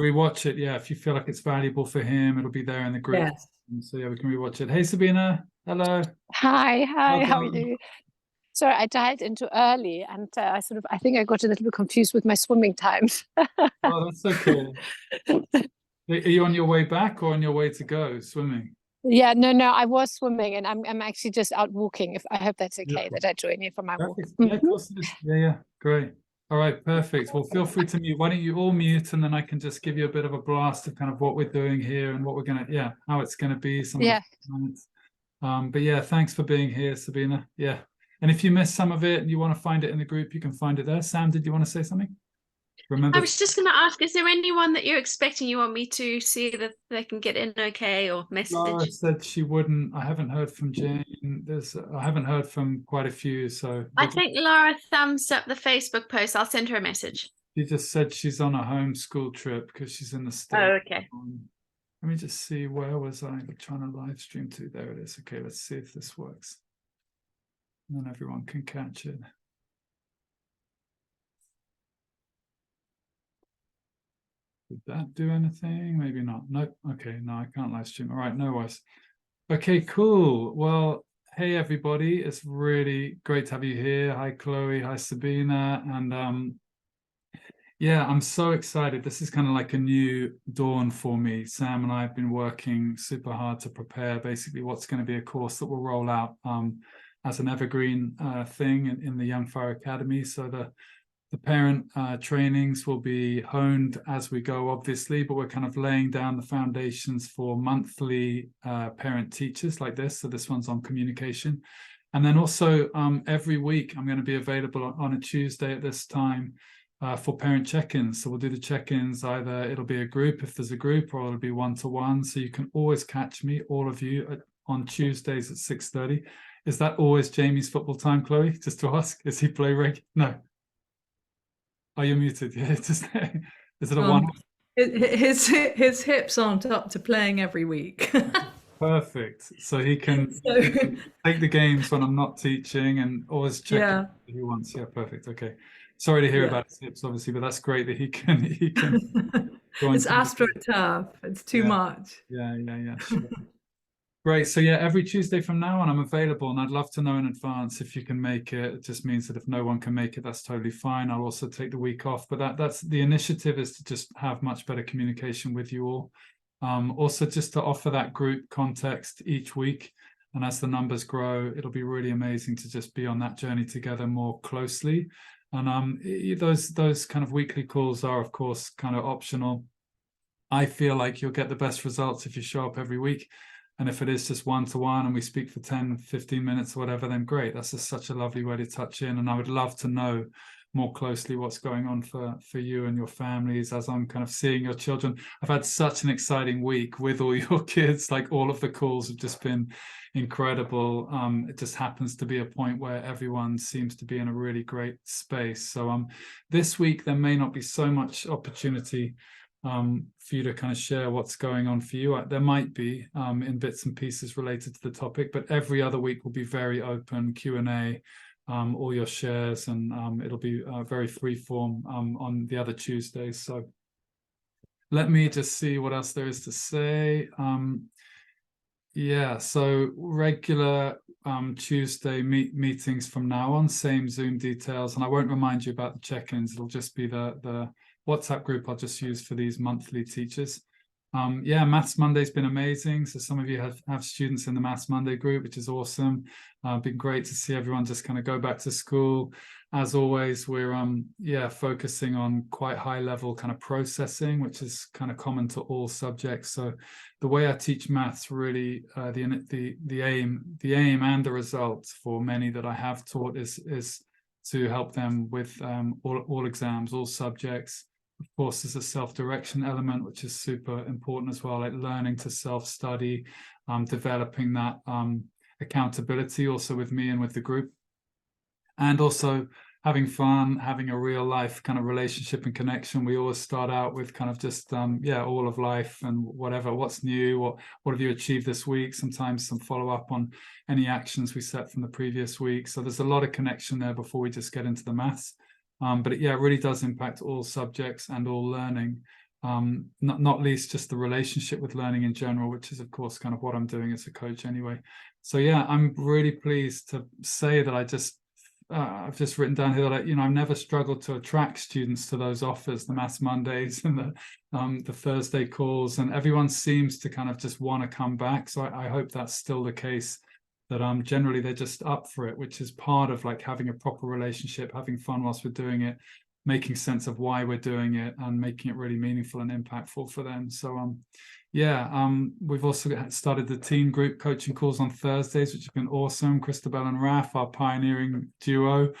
rewatch it. Yeah, if you feel like it's valuable for him, it'll be there in the group. Yes. So yeah, we can rewatch it. Hey Sabina, hello. Hi, Well how are done. you? Sorry, I dialed into early and I think I got a little bit confused with my swimming times. Oh, that's okay. Are you on your way back or on your way to go swimming? Yeah, no, I was swimming and I'm actually just out walking. If I hope that's okay Beautiful. that I join you for my walk. Perfect. Yeah, of course it is. Yeah, yeah, great. All right, perfect. Well, feel free to mute. Why don't you all mute, and then I can just give you a bit of a blast of kind of what we're doing here and what we're gonna, yeah, how it's gonna be. Some of Yeah. the comments. But yeah, thanks for being here, Sabina. Yeah, and if you missed some of it and you want to find it in the group, you can find it there. Sam, did you want to say something? Remember, I was just going to ask, is there anyone that you're expecting you want me to see that they can get in okay, or Laura message? said she wouldn't. I haven't heard from Jane. I haven't heard from quite a few. So I think Laura thumbs up the Facebook post. I'll send her a message. she just said she's on a homeschool trip because she's in the States. Oh, okay. Let me just see, where was I trying to live stream to? There it is. Okay, let's see if this works. And then everyone can catch it. Did that do anything? Maybe not. Nope. Okay, no, I can't live stream. All right, no worries. Okay, cool. Well, hey everybody. It's really great to have you here. Hi, Chloe. Hi, Sabina. And yeah, I'm so excited. This is kind of like a new dawn for me. Sam and I have been working super hard to prepare basically what's going to be a course that will roll out as an evergreen thing in the Young Fire Academy. So the parent trainings will be honed as we go, obviously, but we're kind of laying down the foundations for monthly parent teachers like this. So this one's on communication. And then also every week I'm going to be available on a Tuesday at this time for parent check-ins. So we'll do the check-ins, either it'll be a group if there's a group, or it'll be one-to-one. So you can always catch me, all of you, on Tuesdays at 6:30. Is that always Jamie's football time, Chloe? Just to ask, is he play reg? No. Oh, you're muted. Yeah, just is it a one? His hips aren't up to playing every week. Perfect. So he can take the games when I'm not teaching and always check if he wants. Yeah, perfect. Okay. Sorry to hear about his hips, obviously, but that's great that he can join. It's AstroTurf. It's too much. Yeah, sure. Great. So yeah, every Tuesday from now on, I'm available, and I'd love to know in advance if you can make it. It just means that if no one can make it, that's totally fine. I'll also take the week off, but that's the initiative, is to just have much better communication with you all. Also, just to offer that group context each week, and as the numbers grow, it'll be really amazing to just be on that journey together more closely. And those kind of weekly calls are, of course, kind of optional. I feel like you'll get the best results if you show up every week. And if it is just one-to-one and we speak for 10, 15 minutes or whatever, then great. That's just such a lovely way to touch in. And I would love to know more closely what's going on for you and your families as I'm kind of seeing your children. I've had such an exciting week with all your kids. Like, all of the calls have just been incredible. It just happens to be a point where everyone seems to be in a really great space. So this week there may not be so much opportunity for you to kind of share what's going on for you. There might be in bits and pieces related to the topic, but every other week will be very open Q&A, all your shares, and it'll be very free form on the other Tuesdays. So let me just see what else there is to say. Yeah, so regular Tuesday meetings from now on, same Zoom details, and I won't remind you about the check-ins. It'll just be the WhatsApp group I'll just use for these monthly teachers. Yeah, Maths Monday's been amazing. So some of you have students in the Maths Monday group, which is awesome. Been great to see everyone just kind of go back to school. As always, we're focusing on quite high level kind of processing, which is kind of common to all subjects. So the way I teach maths, really, the aim and the results for many that I have taught is to help them with all exams, all subjects. Of course, there's a self-direction element, which is super important as well, like learning to self-study, developing that accountability also with me and with the group, and also having fun, having a real life kind of relationship and connection. We always start out with kind of just, all of life and whatever, what's new, what have you achieved this week? Sometimes some follow-up on any actions we set from the previous week. So there's a lot of connection there before we just get into the maths. But it really does impact all subjects and all learning. not least just the relationship with learning in general, which is of course kind of what I'm doing as a coach anyway. So yeah, I'm really pleased to say that I've just written down here that I've never struggled to attract students to those offers, the Maths Mondays and the Thursday calls, and everyone seems to kind of just want to come back. So I hope that's still the case, that generally they're just up for it, which is part of like having a proper relationship, having fun whilst we're doing it, making sense of why we're doing it, and making it really meaningful and impactful for them. So we've also started the teen group coaching calls on Thursdays, which have been awesome. Christabel and Raf, our pioneering duo,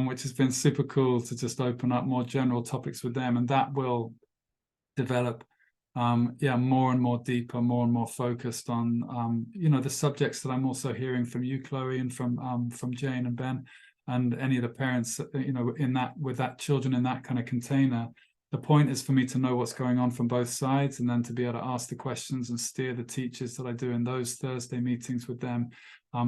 which has been super cool to just open up more general topics with them, and that will develop more and more deeper, more and more focused on the subjects that I'm also hearing from you, Chloe, and from Jane and Ben, and any of the parents, in that, with that children in that kind of container. The point is for me to know what's going on from both sides, and then to be able to ask the questions and steer the teachers that I do in those Thursday meetings with them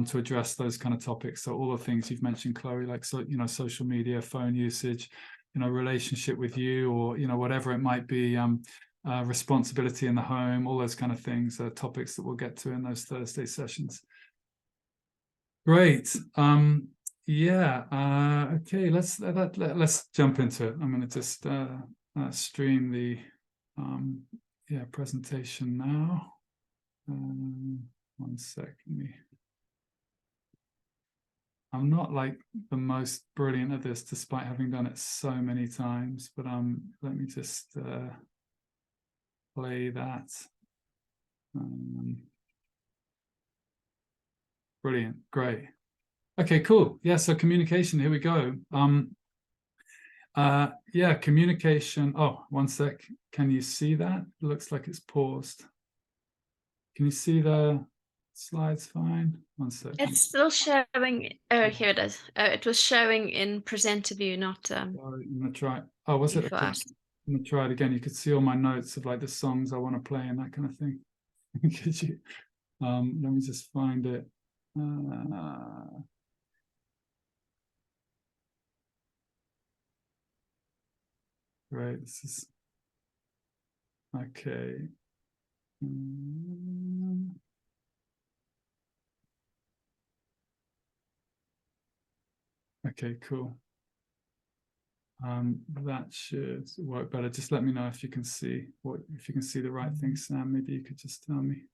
to address those kind of topics. So all the things you've mentioned, Chloe, like social media, phone usage, relationship with you, or whatever it might be, responsibility in the home, all those kind of things are topics that we'll get to in those Thursday sessions. Great. Okay, let's jump into it. I'm going to just stream the presentation now. 1 second. I'm not like the most brilliant at this, despite having done it so many times, but let me just play that. Brilliant, great. Okay, cool. Yeah, so communication, here we go. Communication. Oh, 1 sec. Can you see that? It looks like it's paused. Can you see the slides fine? 1 sec. It's still showing. Oh, here it is. It was showing in presenter view, not Sorry, I'm gonna try. Oh, was it? Okay. I'm gonna try it again. You could see all my notes of like the songs I want to play and that kind of thing. Could you? Let me just find it. Right, this is okay. Okay, cool. That should work better. Just let me know if you can see the right thing, Sam. Maybe you could just tell me.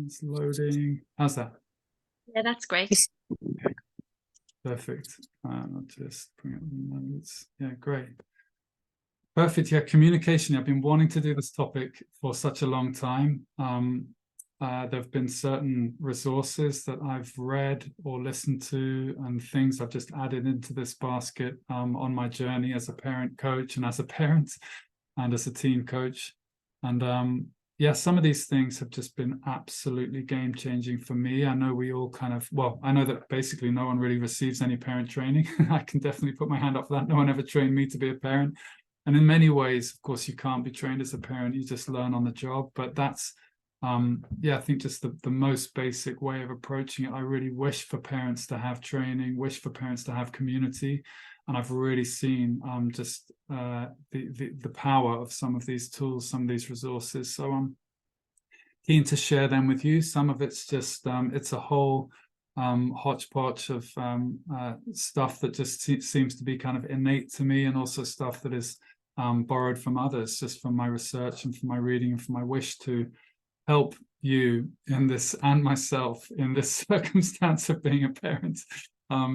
It's loading. How's that? Yeah, that's great. Okay. Perfect. I'll just bring up the notes. Yeah, great. Perfect. Yeah, communication. I've been wanting to do this topic for such a long time. There have been certain resources that I've read or listened to, and things I've just added into this basket on my journey as a parent coach, and as a parent and as a teen coach. And some of these things have just been absolutely game-changing for me. I know we all kind of, I know that basically no one really receives any parent training. I can definitely put my hand up for that. No one ever trained me to be a parent. And in many ways, of course, you can't be trained as a parent. You just learn on the job. But that's, I think just the most basic way of approaching it. I really wish for parents to have training, wish for parents to have community. And I've really seen the power of some of these tools, some of these resources. So I'm keen to share them with you. Some of it's just, it's a whole hodgepodge of stuff that just seems to be kind of innate to me, and also stuff that is borrowed from others, just from my research and from my reading and from my wish to help you in this, and myself in this circumstance of being a parent,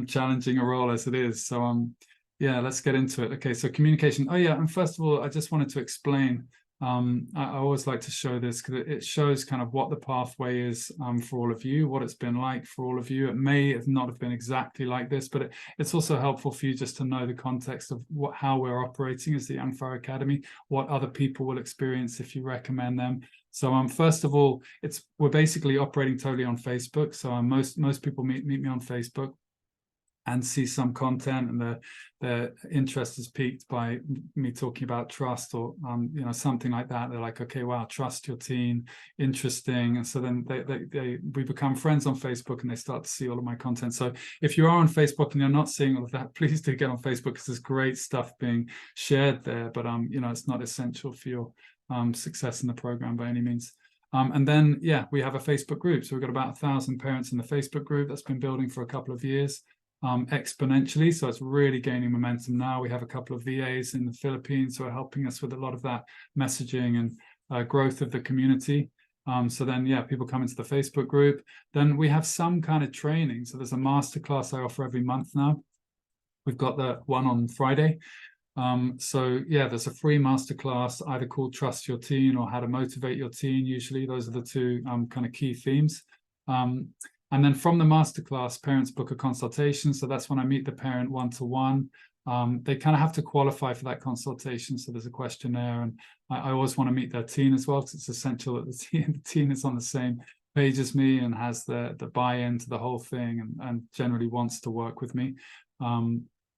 challenging a role as it is. So let's get into it. Okay, so communication. Oh yeah, and first of all, I just wanted to explain, I always like to show this because it shows kind of what the pathway is for all of you, what it's been like for all of you. It may not have been exactly like this, but it's also helpful for you just to know the context of how we're operating as the Young Fire Academy, what other people will experience if you recommend them. So first of all, we're basically operating totally on Facebook. So most people meet me on Facebook. and see some content, and their interest is piqued by me talking about trust, or you know, something like that. They're like, okay, wow, trust your teen, interesting. And so then we become friends on Facebook, and they start to see all of my content. So if you are on Facebook and you're not seeing all of that, please do get on Facebook, because there's great stuff being shared there. But you know, it's not essential for your success in the program by any means. And then, yeah, we have a Facebook group. So we've got about 1,000 parents in the Facebook group that's been building for a couple of years, exponentially. So it's really gaining momentum now. We have a couple of VAs in the Philippines who are helping us with a lot of that messaging and growth of the community. So then, yeah, people come into the Facebook group. Then we have some kind of training. So there's a masterclass I offer every month now. We've got the one on Friday. So yeah, there's a free masterclass either called Trust Your Teen or How to Motivate Your Teen. Usually those are the two kind of key themes. And then from the masterclass, parents book a consultation. So that's when I meet the parent one-to-one. They kind of have to qualify for that consultation. So there's a questionnaire, and I always want to meet their teen as well, because it's essential that the teen is on the same page as me and has the buy-in to the whole thing, and generally wants to work with me.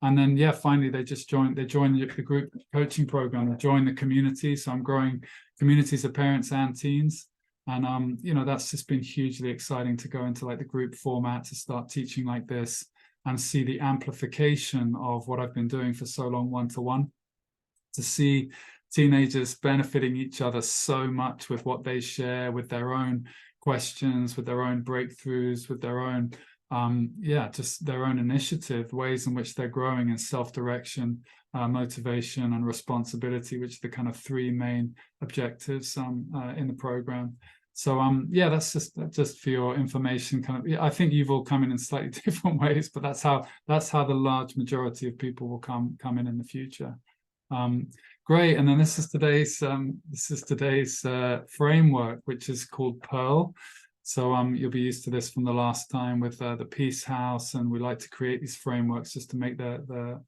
And then, yeah, finally, they join the group coaching program, they join the community. So I'm growing communities of parents and teens. And, you know, that's just been hugely exciting to go into like the group format, to start teaching like this and see the amplification of what I've been doing for so long, one-to-one, to see teenagers benefiting each other so much with what they share, with their own questions, with their own breakthroughs, with their own, just their own initiative, ways in which they're growing in self-direction, motivation, and responsibility, which are the kind of three main objectives in the program. So yeah, that's just for your information. Kind of, I think you've all come in slightly different ways, but that's how the large majority of people will come in the future. Great, and then this is today's framework, which is called Pearl. So you'll be used to this from the last time with the Peace House, and we like to create these frameworks just to make the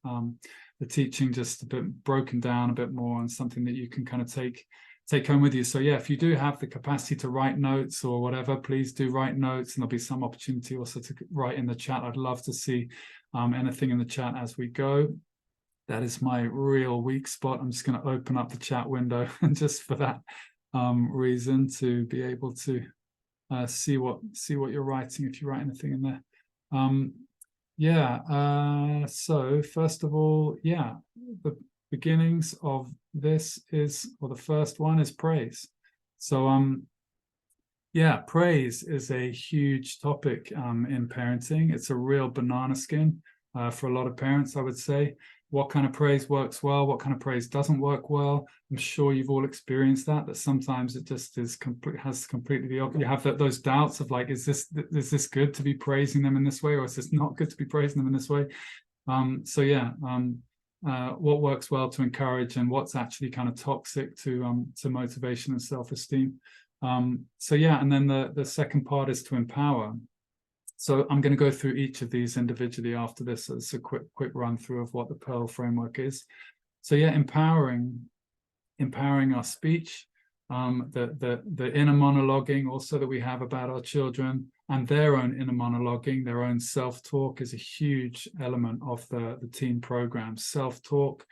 teaching just a bit broken down a bit more, and something that you can kind of take home with you. So yeah, if you do have the capacity to write notes or whatever, please do write notes, and there'll be some opportunity also to write in the chat. I'd love to see anything in the chat as we go. That is my real weak spot. I'm just going to open up the chat window just for that reason, to be able to see what you're writing, if you write anything in there. So first of all, yeah, the beginnings of this or the first one is praise. So yeah, praise is a huge topic in parenting. It's a real banana skin for a lot of parents, I would say. What kind of praise works well? What kind of praise doesn't work well? I'm sure you've all experienced that sometimes it just has completely the opposite. You have those doubts of like, is this good to be praising them in this way, or is this not good to be praising them in this way? So yeah, what works well to encourage, and what's actually kind of toxic to motivation and self-esteem. So yeah, and then the second part is to empower. So I'm going to go through each of these individually after this as a quick run through of what the Pearl framework is. So yeah, empowering our speech, the inner monologuing also that we have about our children, and their own inner monologuing, their own self-talk is a huge element of the teen program. Self-talk,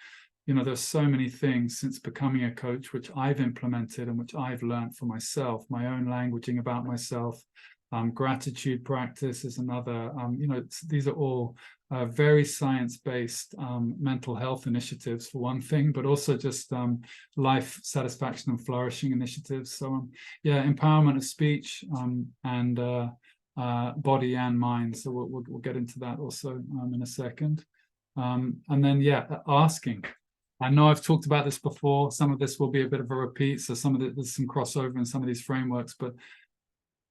you know, there's so many things since becoming a coach which I've implemented and which I've learned for myself, my own languaging about myself. Gratitude practice is another. You know, these are all very science-based mental health initiatives for one thing, but also just life satisfaction and flourishing initiatives. So yeah, empowerment of speech and body and mind. So we'll get into that also in a second. And then yeah, asking. I know I've talked about this before. Some of this will be a bit of a repeat. So there's some crossover in some of these frameworks, but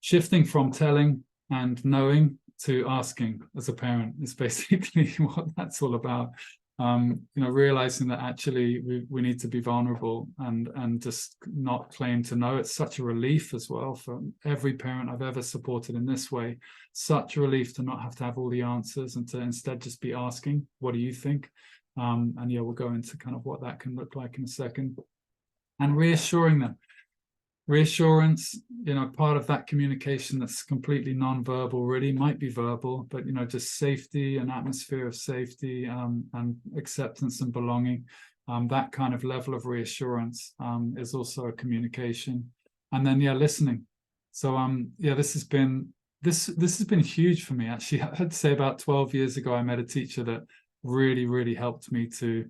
shifting from telling and knowing to asking as a parent is basically what that's all about. You know, realizing that actually we need to be vulnerable and just not claim to know. It's such a relief as well for every parent I've ever supported in this way. Such a relief to not have to have all the answers and to instead just be asking, what do you think? And yeah, we'll go into kind of what that can look like in a second. And reassuring them. reassurance, part of that communication that's completely non-verbal really might be verbal, but just safety, an atmosphere of safety, and acceptance and belonging. That kind of level of reassurance is also a communication. And then listening. So this has been huge for me, actually. I had to say about 12 years ago I met a teacher that really helped me to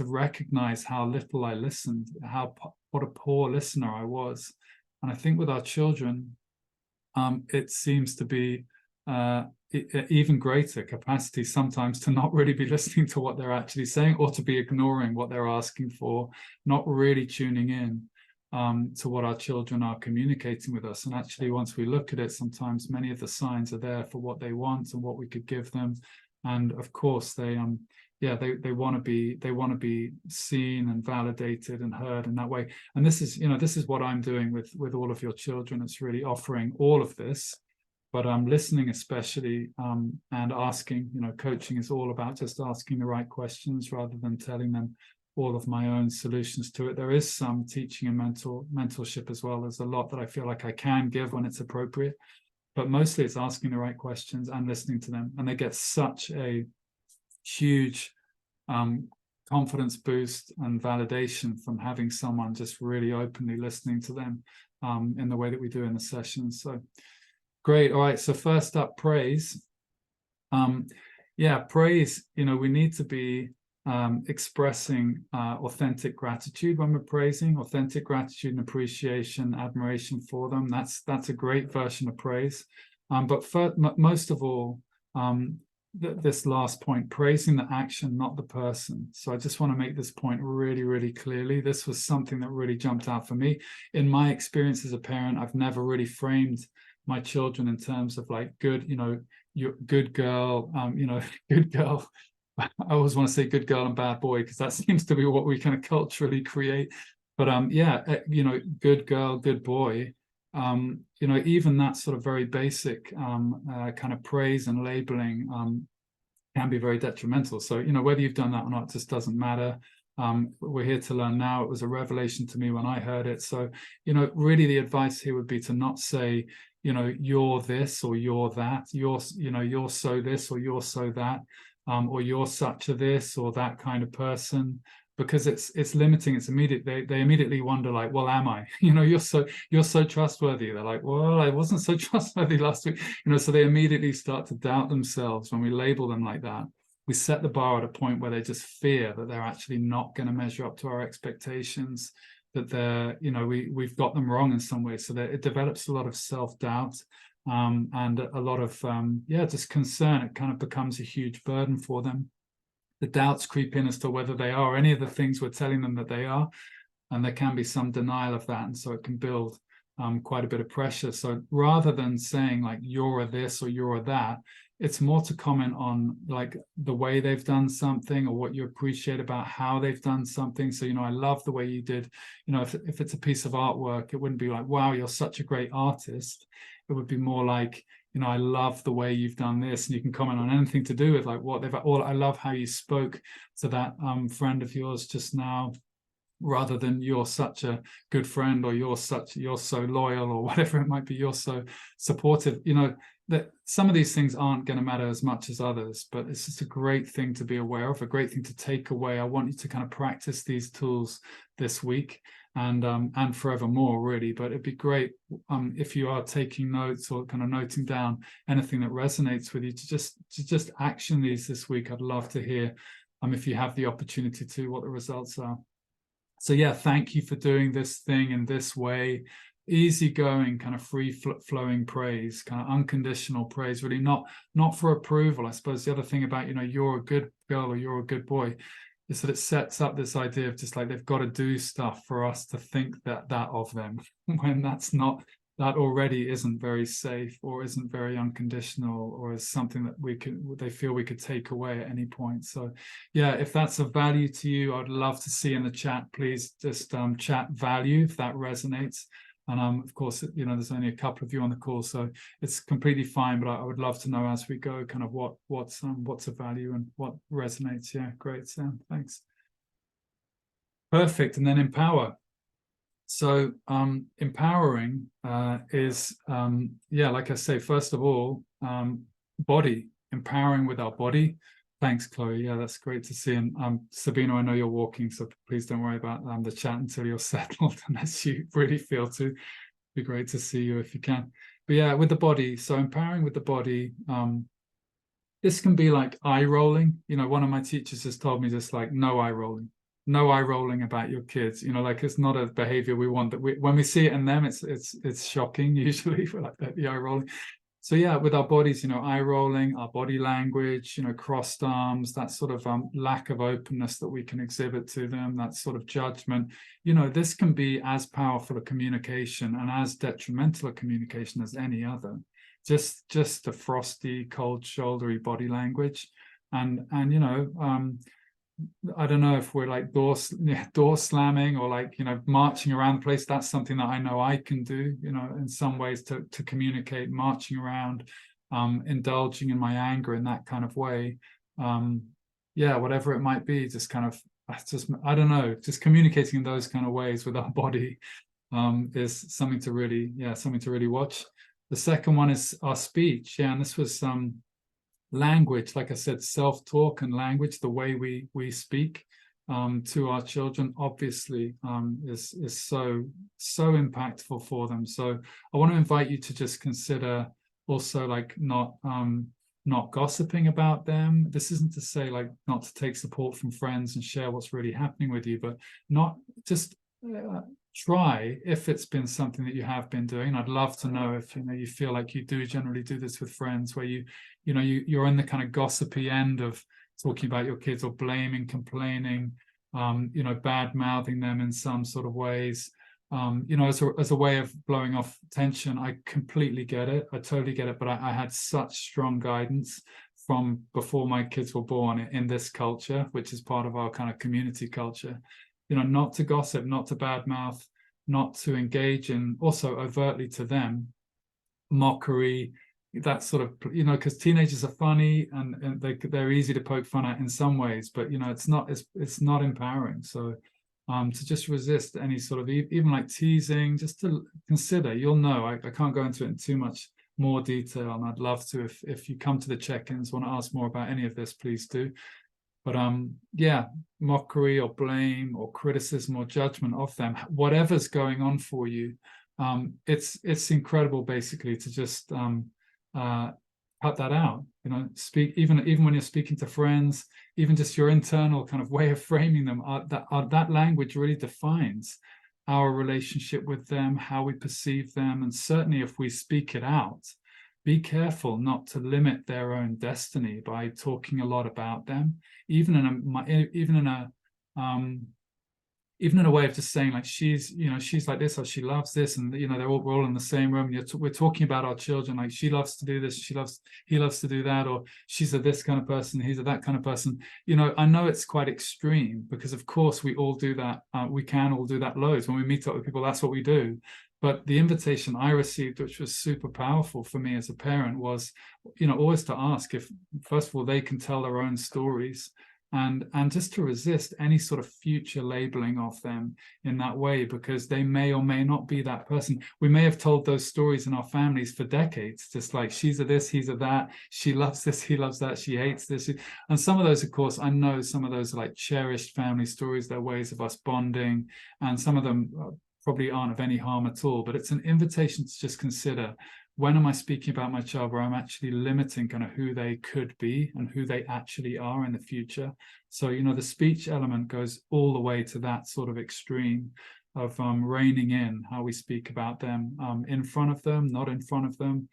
recognize how little I listened, what a poor listener I was. And I think with our children, it seems to be even greater capacity sometimes to not really be listening to what they're actually saying, or to be ignoring what they're asking for, not really tuning in to what our children are communicating with us. And actually, once we look at it, sometimes many of the signs are there for what they want and what we could give them. And of course, they want to be seen and validated and heard in that way. And this is what I'm doing with all of your children. It's really offering all of this, but I'm listening especially, and asking. Coaching is all about just asking the right questions rather than telling them all of my own solutions to it. There is some teaching and mentorship as well. There's a lot that I feel like I can give when it's appropriate, but mostly it's asking the right questions and listening to them. And they get such a huge confidence boost and validation from having someone just really openly listening to them in the way that we do in the sessions. So great. All right, so first up, praise. Praise, we need to be expressing authentic gratitude when we're praising, authentic gratitude and appreciation, admiration for them. That's a great version of praise. But most of all, this last point, praising the action, not the person. So I just want to make this point really clearly. This was something that really jumped out for me. In my experience as a parent, I've never really framed my children in terms of like good, you're good girl, good girl. I always want to say good girl and bad boy, because that seems to be what we kind of culturally create. But good girl, good boy. Even that sort of very basic kind of praise and labeling can be very detrimental. So, whether you've done that or not just doesn't matter. We're here to learn now. It was a revelation to me when I heard it. So, really the advice here would be to not say, you're this or you're that, you're so this or you're so that, or you're such a this or that kind of person, because it's limiting. It's immediate. They immediately wonder, like, well, am I? You're so trustworthy. They're like, well, I wasn't so trustworthy last week. So they immediately start to doubt themselves when we label them like that. We set the bar at a point where they just fear that they're actually not going to measure up to our expectations, that they're, we've got them wrong in some way. So that it develops a lot of self-doubt and a lot of just concern. It kind of becomes a huge burden for them. The doubts creep in as to whether they are any of the things we're telling them that they are, and there can be some denial of that, and so it can build quite a bit of pressure. So rather than saying like you're a this or you're a that, it's more to comment on like the way they've done something or what you appreciate about how they've done something. So I love the way you did, if it's a piece of artwork, it wouldn't be like, wow, you're such a great artist. It would be more like, I love the way you've done this, and you can comment on anything to do with like what they've, or I love how you spoke to that friend of yours just now, rather than you're such a good friend, or you're so loyal, or whatever it might be, you're so supportive. That some of these things aren't going to matter as much as others, but it's just a great thing to be aware of, a great thing to take away. I want you to kind of practice these tools this week and forevermore, really. But it'd be great if you are taking notes or kind of noting down anything that resonates with you, to just action these this week. I'd love to hear, if you have the opportunity to, what the results are. So thank you for doing this thing in this way. Easygoing, kind of free-flowing praise, kind of unconditional praise, really not for approval. I suppose the other thing about, you're a good girl or you're a good boy, is that it sets up this idea of just like they've got to do stuff for us to think that of them, when that already isn't very safe, or isn't very unconditional, or is something that they feel we could take away at any point. So if that's of value to you, I'd love to see in the chat, please just chat value if that resonates. And of course, there's only a couple of you on the call, so it's completely fine. But I would love to know as we go, kind of what's of value and what resonates. Yeah, great, Sam. Thanks. Perfect. And then empower. So empowering is, like I say, first of all, body, empowering with our body. Thanks, Chloe. Yeah, that's great to see. And Sabina, I know you're walking, so please don't worry about the chat until you're settled, unless you really feel to. It'd be great to see you if you can. But yeah, with the body, so empowering with the body, this can be like eye rolling. You know, one of my teachers has told me just like no eye rolling. No eye rolling about your kids, you know, like it's not a behavior we want. That when we see it in them, it's shocking usually for like the eye rolling. So yeah, with our bodies, you know, eye rolling, our body language, you know, crossed arms, that sort of lack of openness that we can exhibit to them, that sort of judgment, you know, this can be as powerful a communication and as detrimental a communication as any other. Just a frosty, cold, shouldery body language, and you know, I don't know if we're like door slamming or like, you know, marching around the place. That's something that I know I can do, you know, in some ways to communicate, marching around, indulging in my anger in that kind of way. Yeah, whatever it might be, just kind of, I don't know, just communicating in those kind of ways with our body is something to really watch. The second one is our speech. Yeah, and this was language, like I said, self-talk and language, the way we speak to our children, obviously is so impactful for them. So I want to invite you to just consider also like not gossiping about them. This isn't to say like not to take support from friends and share what's really happening with you, but not just try, if it's been something that you have been doing. I'd love to know if, you know, you feel like you do generally do this with friends, where you're in the kind of gossipy end of talking about your kids or blaming, complaining, you know, bad mouthing them in some sort of ways, you know, as a way of blowing off tension. I completely get it. I totally get it. But I had such strong guidance from before my kids were born in this culture, which is part of our kind of community culture, you know, not to gossip, not to badmouth, not to engage in, also overtly to them, mockery, that sort of, you know, because teenagers are funny and they're easy to poke fun at in some ways, but you know, it's not empowering. So to just resist any sort of even like teasing, just to consider. You'll know, I can't go into it in too much more detail, and I'd love to, if you come to the check-ins, want to ask more about any of this, please do. But yeah, mockery or blame or criticism or judgment of them, whatever's going on for you, it's incredible basically to just cut that out. You know, speak even when you're speaking to friends, even just your internal kind of way of framing them. That language really defines our relationship with them, how we perceive them, and certainly if we speak it out, be careful not to limit their own destiny by talking a lot about them, even in a way of just saying like she's like this, or she loves this, and you know we're all in the same room. We're talking about our children like she loves to do this, he loves to do that, or she's a this kind of person, he's a that kind of person. You know, I know it's quite extreme because of course we all do that. We can all do that loads when we meet up with people. That's what we do. But the invitation I received, which was super powerful for me as a parent, was, you know, always to ask if, first of all, they can tell their own stories, and just to resist any sort of future labeling of them in that way, because they may or may not be that person. We may have told those stories in our families for decades, just like she's a this, he's a that, she loves this, he loves that, she hates this. And some of those, of course, I know some of those are like cherished family stories, they're ways of us bonding, and some of them probably aren't of any harm at all. But it's an invitation to just consider, when am I speaking about my child where I'm actually limiting kind of who they could be and who they actually are in the future? So, you know, the speech element goes all the way to that sort of extreme of reining in how we speak about them, in front of them, not in front of them.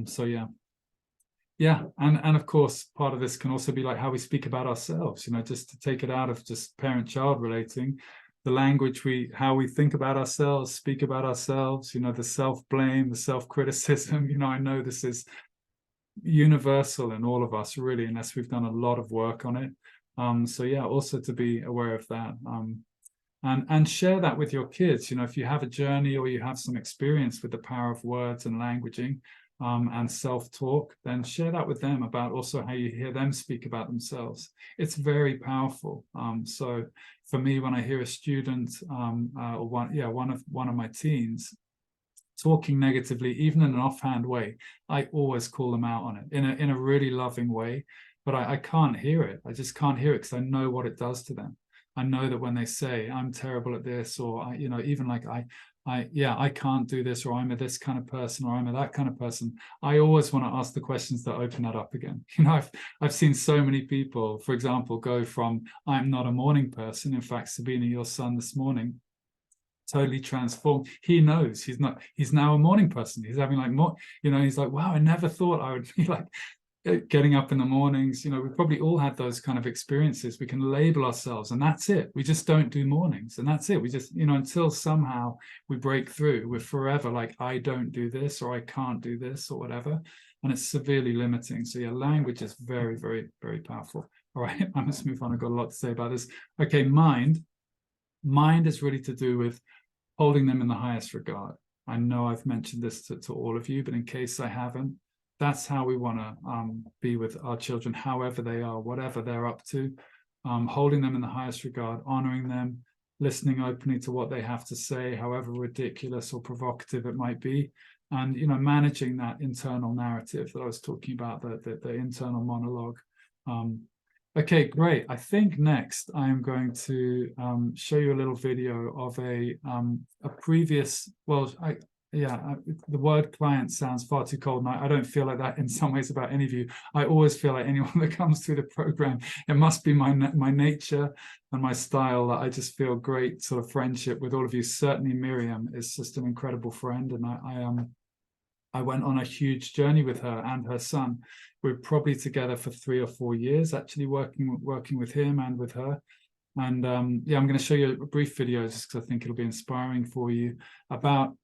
So yeah, and of course, part of this can also be like how we speak about ourselves, you know, just to take it out of just parent-child relating. The language how we think about ourselves, speak about ourselves, you know, the self-blame, the self-criticism, you know, I know this is universal in all of us, really, unless we've done a lot of work on it. So yeah, also to be aware of that, and share that with your kids. You know, if you have a journey or you have some experience with the power of words and languaging, and self-talk, then share that with them about also how you hear them speak about themselves. It's very powerful. So for me, when I hear a student or one of my teens talking negatively, even in an offhand way, I always call them out on it in a really loving way. But I can't hear it. I just can't hear it because I know what it does to them. I know that when they say I'm terrible at this, or even like I can't do this, or I'm a this kind of person, or I'm a that kind of person, I always want to ask the questions that open that up again. I've seen so many people, for example, go from I'm not a morning person. In fact, Sabina, your son this morning, totally transformed. He knows he's now a morning person. He's having like more, he's like, wow, I never thought I would be like getting up in the mornings. We probably all had those kind of experiences. We can label ourselves and that's it. We just don't do mornings, and that's it. We just, until somehow we break through, we're forever like, I don't do this, or I can't do this, or whatever. And it's severely limiting. So yeah, language is very, very, very powerful. All right, I must move on. I've got a lot to say about this. Okay, mind is really to do with holding them in the highest regard. I know I've mentioned this to all of you, but in case I haven't, that's how we want to be with our children, however they are, whatever they're up to, holding them in the highest regard, honoring them, listening openly to what they have to say, however ridiculous or provocative it might be, and managing that internal narrative that I was talking about, the internal monologue. Okay, great. I think next I am going to show you a little video of a previous, the word client sounds far too cold, and I don't feel like that in some ways about any of you. I always feel like anyone that comes through the program, it must be my nature and my style that I just feel great sort of friendship with all of you. Certainly Miriam is just an incredible friend, and I went on a huge journey with her and her son. We were probably together for 3 or 4 years, actually working with him and with her. And I'm going to show you a brief video just because I think it'll be inspiring for you.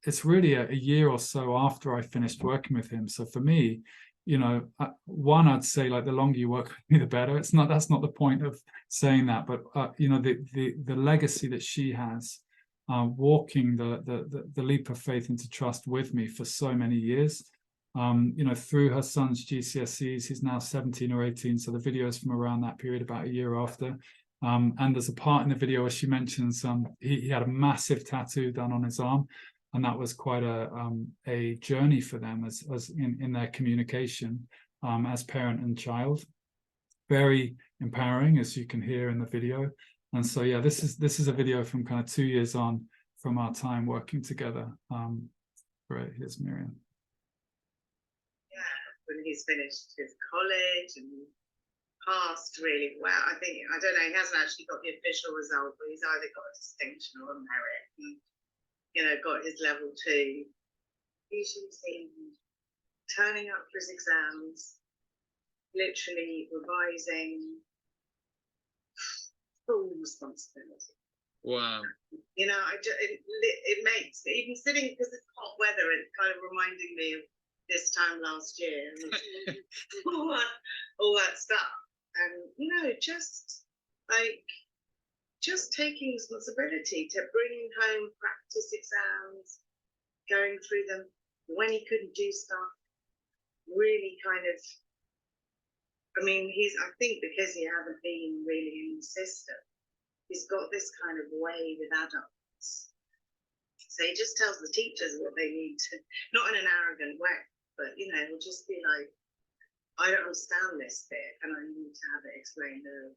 It's really a year or so after I finished working with him. So for me, one, I'd say like the longer you work with me, the better. That's not the point of saying that, but the legacy that she has, walking the leap of faith into trust with me for so many years, through her son's GCSEs. He's now 17 or 18, so the video is from around that period, about a year after. And there's a part in the video where she mentions he had a massive tattoo done on his arm, and that was quite a journey for them as in their communication as parent and child. Very empowering, as you can hear in the video. And so yeah, this is a video from kind of 2 years on from our time working together. Great, here's Miriam. Yeah, when he's finished his college and passed really well. I don't know, he hasn't actually got the official result, but he's either got a distinction or a merit and, got his level 2. You should see him turning up for his exams, literally revising, full responsibility. Wow. It makes, even sitting, because it's hot weather, it's kind of reminding me of this time last year, all that stuff. And just taking responsibility to bringing home practice exams, going through them when he couldn't do stuff, really kind of, I think because he hasn't been really in the system, he's got this kind of way with adults. So he just tells the teachers what they need to, not in an arrogant way, but he'll just be like, I don't understand this bit and I need to have it explained, or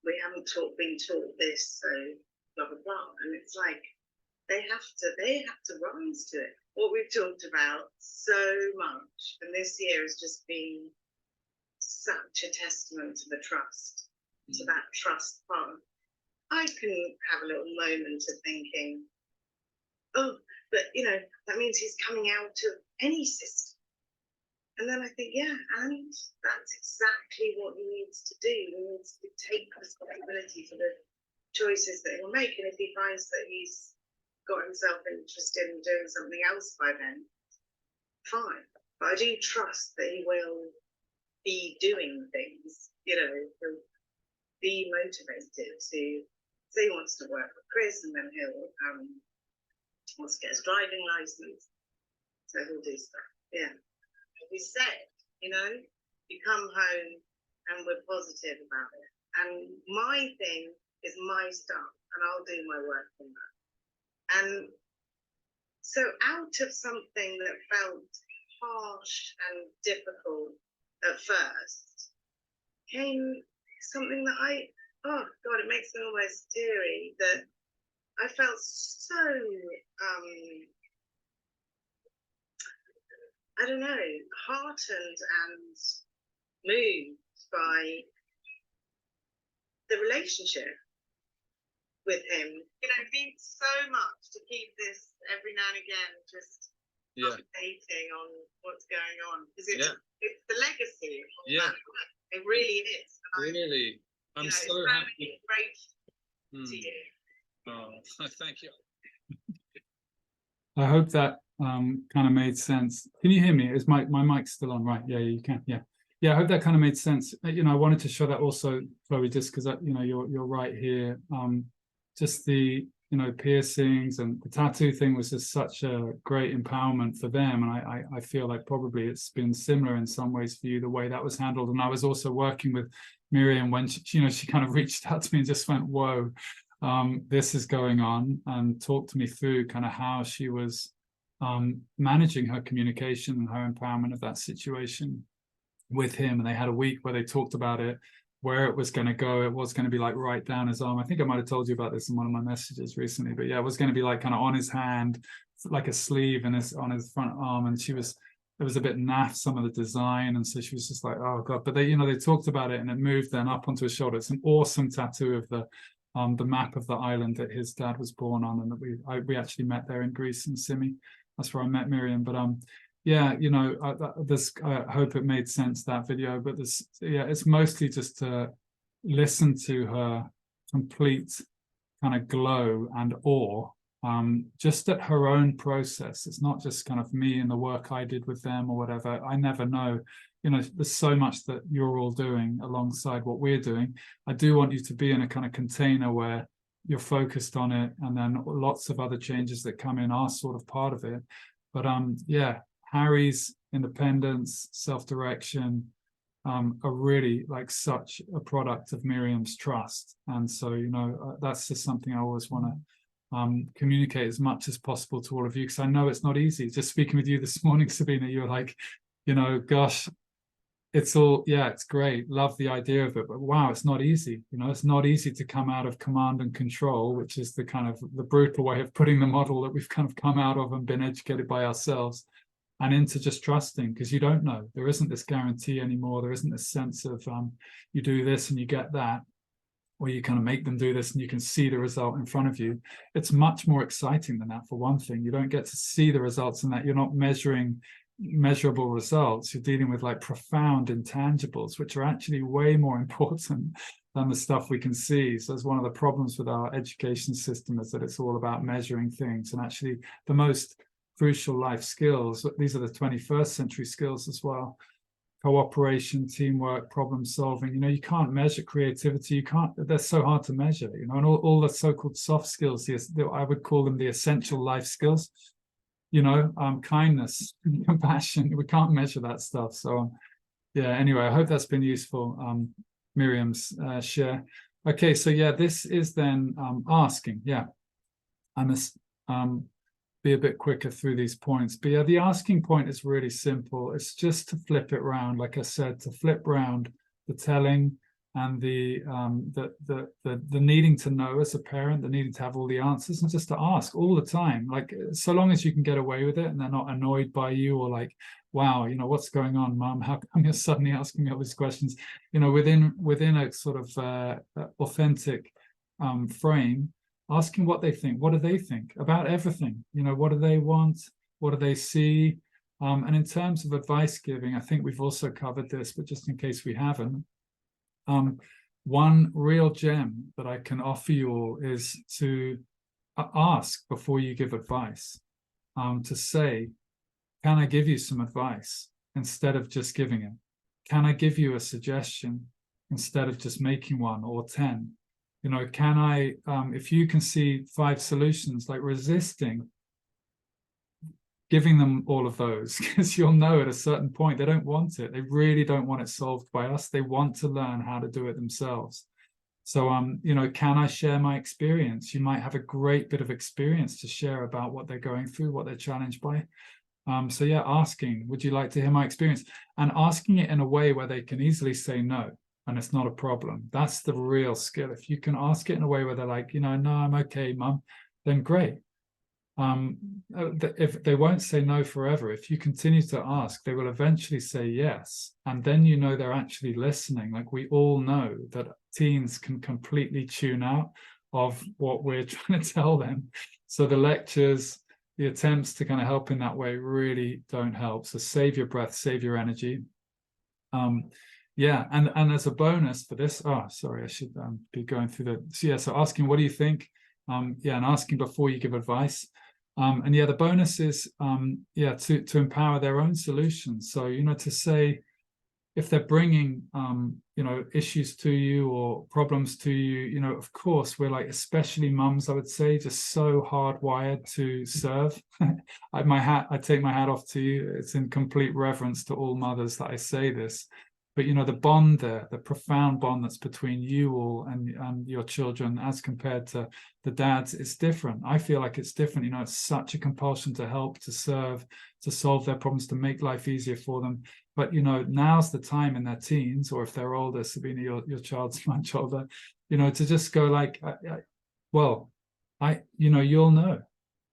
we haven't been taught this, so blah blah blah. And it's like they have to rise to it. What we've talked about so much, and this year has just been such a testament to the trust, to that trust part. I can have a little moment of thinking, oh, but that means he's coming out of any system. And then I think, yeah, and that's exactly what he needs to do. He needs to take responsibility for the choices that he'll make. And if he finds that he's got himself interested in doing something else by then, fine. But I do trust that he will be doing things, he'll be motivated to, say he wants to work with Chris, and then he'll wants to get his driving license. So he'll do stuff. Yeah. We said, you know, you come home and we're positive about it. And my thing is my stuff, and I'll do my work on that. And so out of something that felt harsh and difficult at first came something that oh God, it makes me almost teary, that I felt so, I don't know, heartened and moved by the relationship with him. You know, it means so much to keep this every now and again, just updating on what's going on. Because it's the legacy of that work. It really is. And Really, I'm so happy. Grateful to you. Oh, thank you. I hope that kind of made sense. Can you hear me? Is my mic's still on? Right? Yeah, you can. Yeah. I hope that kind of made sense. You know, I wanted to show that also, Chloe, just because you know you're right here. Just the piercings and the tattoo thing was just such a great empowerment for them, and I feel like probably it's been similar in some ways for you, the way that was handled. And I was also working with Miriam when she kind of reached out to me and just went, whoa. This is going on, and talked to me through kind of how she was managing her communication and her empowerment of that situation with him. And they had a week where they talked about it, where it was going to go. It was going to be like right down his arm. I think I might have told you about this in one of my messages recently, but yeah, it was going to be like kind of on his hand, like a sleeve, and on his front arm. And it was a bit naff, some of the design, and so she was just like, oh God. But they talked about it, and it moved then up onto his shoulder. It's an awesome tattoo of the map of the island that his dad was born on, and that we actually met there in Greece, in Simi. That's where I met Miriam. But yeah, I hope it made sense, that video. But it's mostly just to listen to her complete kind of glow and awe, just at her own process. It's not just kind of me and the work I did with them or whatever. I never know. There's so much that you're all doing alongside what we're doing. I do want you to be in a kind of container where you're focused on it, and then lots of other changes that come in are sort of part of it. But yeah, Harry's independence, self-direction, are really like such a product of Miriam's trust. And so, that's just something I always want to communicate as much as possible to all of you, because I know it's not easy. Just speaking with you this morning, Sabina, you're like, gosh, it's great. Love the idea of it, but wow, it's not easy. It's not easy to come out of command and control, which is the kind of the brutal way of putting the model that we've kind of come out of and been educated by ourselves, and into just trusting, because you don't know. There isn't this guarantee anymore. There isn't this sense of you do this and you get that, or you kind of make them do this and you can see the result in front of you. It's much more exciting than that, for one thing. You don't get to see the results in that. You're not measuring measurable results. You're dealing with like profound intangibles, which are actually way more important than the stuff we can see. So that's one of the problems with our education system, is that it's all about measuring things. And actually the most crucial life skills, these are the 21st century skills as well: cooperation, teamwork, problem solving. You can't measure creativity. They're so hard to measure, and all the so-called soft skills, I would call them the essential life skills. Kindness, compassion, we can't measure that stuff. So yeah, anyway, I hope that's been useful, Miriam's share. Okay, so yeah, this is then asking. Yeah, I must be a bit quicker through these points. But yeah, the asking point is really simple. It's just to flip it round, like I said, to flip round the telling and the needing to know as a parent, the needing to have all the answers, and just to ask all the time, like, so long as you can get away with it and they're not annoyed by you, or like, wow, what's going on, Mum? How come you're suddenly asking me all these questions? Within a sort of authentic frame, asking what they think. What do they think about everything? What do they want? What do they see? And in terms of advice giving, I think we've also covered this, but just in case we haven't, one real gem that I can offer you all is to ask before you give advice, to say, can I give you some advice instead of just giving it? Can I give you a suggestion instead of just making one or 10? Can I, if you can see 5 solutions, like resisting giving them all of those, because you'll know at a certain point they don't want it. They really don't want it solved by us. They want to learn how to do it themselves. So, you know, can I share my experience? You might have a great bit of experience to share about what they're going through, what they're challenged by. So yeah, asking, would you like to hear my experience? And asking it in a way where they can easily say no, and it's not a problem. That's the real skill. If you can ask it in a way where they're like, you know, no, I'm okay, mum, then great. If they won't say no forever, if you continue to ask, they will eventually say yes. And then you know they're actually listening. Like we all know that teens can completely tune out of what we're trying to tell them. So the lectures, the attempts to kind of help in that way really don't help. So save your breath, save your energy. Yeah, and as a bonus for this, oh, sorry, I should be going through the, so yeah, so asking, what do you think? Yeah, and asking before you give advice. And yeah, the bonus is, yeah, to empower their own solutions. So, you know, to say, if they're bringing, you know, issues to you or problems to you, you know, of course, we're like, especially mums, I would say, just so hardwired to serve. I take my hat off to you. It's in complete reverence to all mothers that I say this. But, you know, the bond there, the profound bond that's between you all and your children as compared to the dads, it's different. I feel like it's different. You know, it's such a compulsion to help, to serve, to solve their problems, to make life easier for them. But, you know, now's the time in their teens, or if they're older, Sabina, your child's much older, you know, to just go like, you know, you'll know.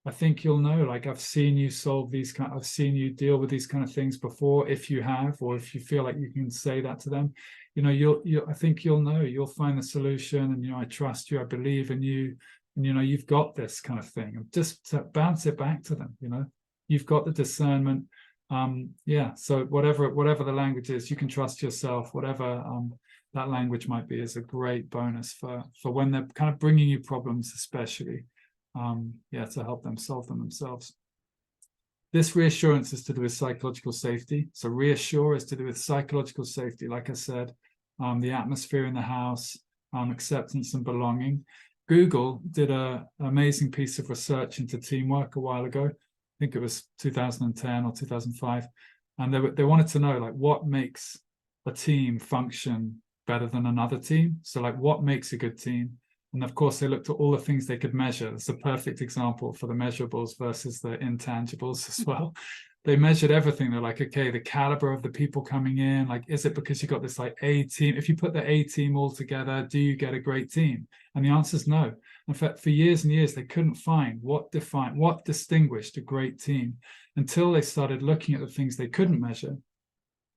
I think you'll know, like, I've seen you solve these I've seen you deal with these kind of things before, if you have, or if you feel like you can say that to them, you know, I think you'll know, you'll find the solution, and, you know, I trust you, I believe in you, and, you know, you've got this kind of thing, and just to bounce it back to them, you know, you've got the discernment. Yeah, so whatever the language is, you can trust yourself, whatever that language might be, is a great bonus for when they're kind of bringing you problems, especially. Yeah, to help them solve them themselves. This reassurance is to do with psychological safety. So reassure is to do with psychological safety. Like I said, the atmosphere in the house, acceptance and belonging. Google did an amazing piece of research into teamwork a while ago. I think it was 2010 or 2005. And they wanted to know, like, what makes a team function better than another team? So, like, what makes a good team? And of course, they looked at all the things they could measure. It's a perfect example for the measurables versus the intangibles as well. They measured everything. They're like, okay, the caliber of the people coming in, like, is it because you got this like A team? If you put the A team all together, do you get a great team? And the answer is no. In fact, for years and years, they couldn't find what distinguished a great team until they started looking at the things they couldn't measure,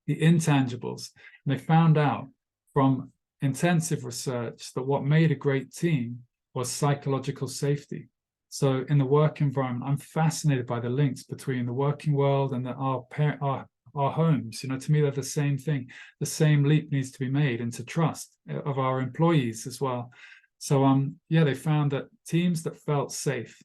the intangibles. And they found out from intensive research that what made a great team was psychological safety. So in the work environment, I'm fascinated by the links between the working world and our homes. You know, to me, they're the same thing. The same leap needs to be made into trust of our employees as well. So yeah, they found that teams that felt safe,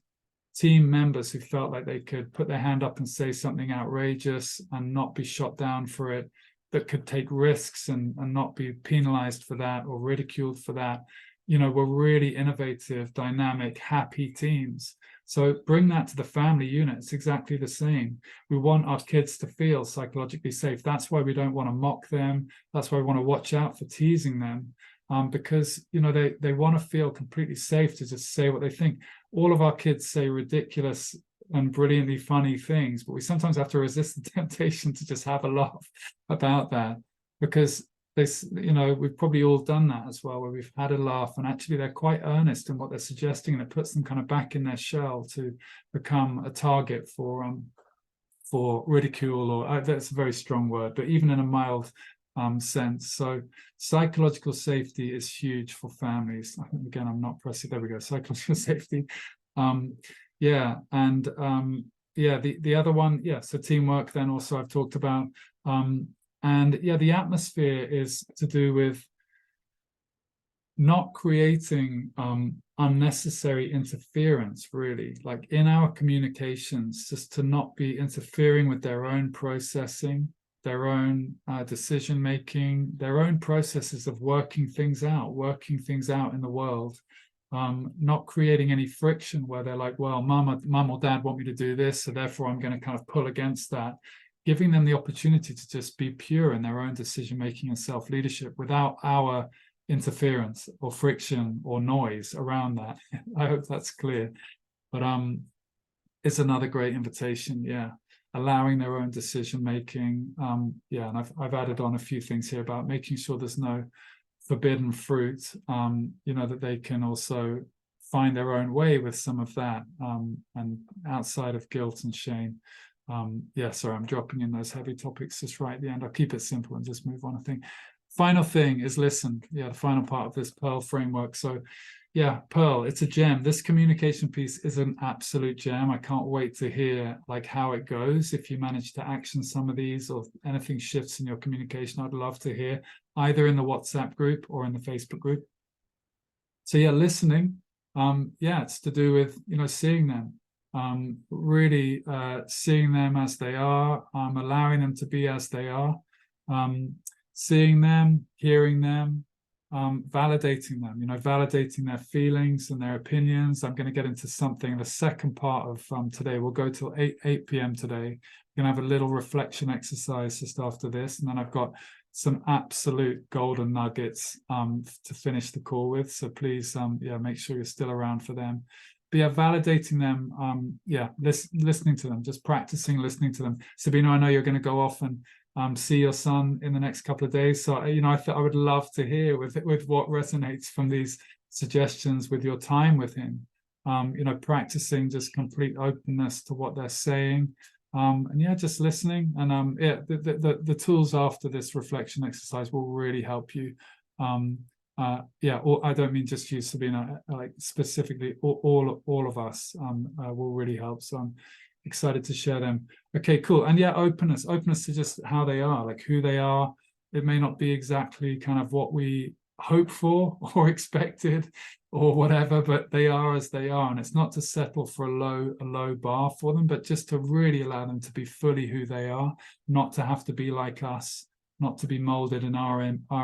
team members who felt like they could put their hand up and say something outrageous and not be shot down for it, that could take risks and not be penalized for that or ridiculed for that, you know, were really innovative, dynamic, happy teams. So bring that to the family unit. It's exactly the same. We want our kids to feel psychologically safe. That's why we don't want to mock them. That's why we want to watch out for teasing them, because, you know, they want to feel completely safe to just say what they think. All of our kids say ridiculous and brilliantly funny things, but we sometimes have to resist the temptation to just have a laugh about that, because you know, we've probably all done that as well, where we've had a laugh and actually they're quite earnest in what they're suggesting, and it puts them kind of back in their shell to become a target for ridicule, or that's a very strong word, but even in a mild sense. So psychological safety is huge for families. I think, again, I'm not pressing, there we go, psychological safety. Yeah, and yeah, the other one, yeah, so teamwork then also I've talked about. And yeah, the atmosphere is to do with not creating unnecessary interference, really, like in our communications, just to not be interfering with their own processing, their own decision making, their own processes of working things out in the world. not creating any friction where they're like, well, mum or dad want me to do this, so therefore I'm going to kind of pull against that. Giving them the opportunity to just be pure in their own decision-making and self-leadership without our interference or friction or noise around that. I hope that's clear. But it's another great invitation, yeah. Allowing their own decision-making. Yeah, and I've added on a few things here about making sure there's no forbidden fruit, you know, that they can also find their own way with some of that, and outside of guilt and shame. Yeah, sorry, I'm dropping in those heavy topics just right at the end. I'll keep it simple and just move on, I think. Final thing is listen. Yeah, the final part of this Pearl framework. So yeah, Pearl, it's a gem. This communication piece is an absolute gem. I can't wait to hear like how it goes. If you manage to action some of these or anything shifts in your communication, I'd love to hear either in the WhatsApp group or in the Facebook group. So yeah, listening. Yeah, it's to do with, you know, seeing them. Really seeing them as they are, allowing them to be as they are, seeing them, hearing them, validating them, you know, validating their feelings and their opinions. I'm going to get into something in the second part of today. We'll go till 8 p.m. today. We're going to have a little reflection exercise just after this, and then I've got some absolute golden nuggets to finish the call with. So please, yeah, make sure you're still around for them. But yeah, validating them, yeah, listening to them, just practicing listening to them. Sabina, I know you're going to go off and see your son in the next couple of days. So, you know, I would love to hear with what resonates from these suggestions with your time with him. You know, practicing just complete openness to what they're saying. And yeah, just listening. And yeah, the tools after this reflection exercise will really help you. Yeah, or I don't mean just you, Sabina, like specifically all of us will really help. So I'm excited to share them. Okay, cool. And yeah, openness to just how they are, like who they are. It may not be exactly kind of what we hope for or expected or whatever, but they are as they are. And it's not to settle for a low bar for them, but just to really allow them to be fully who they are, not to have to be like us, not to be molded in our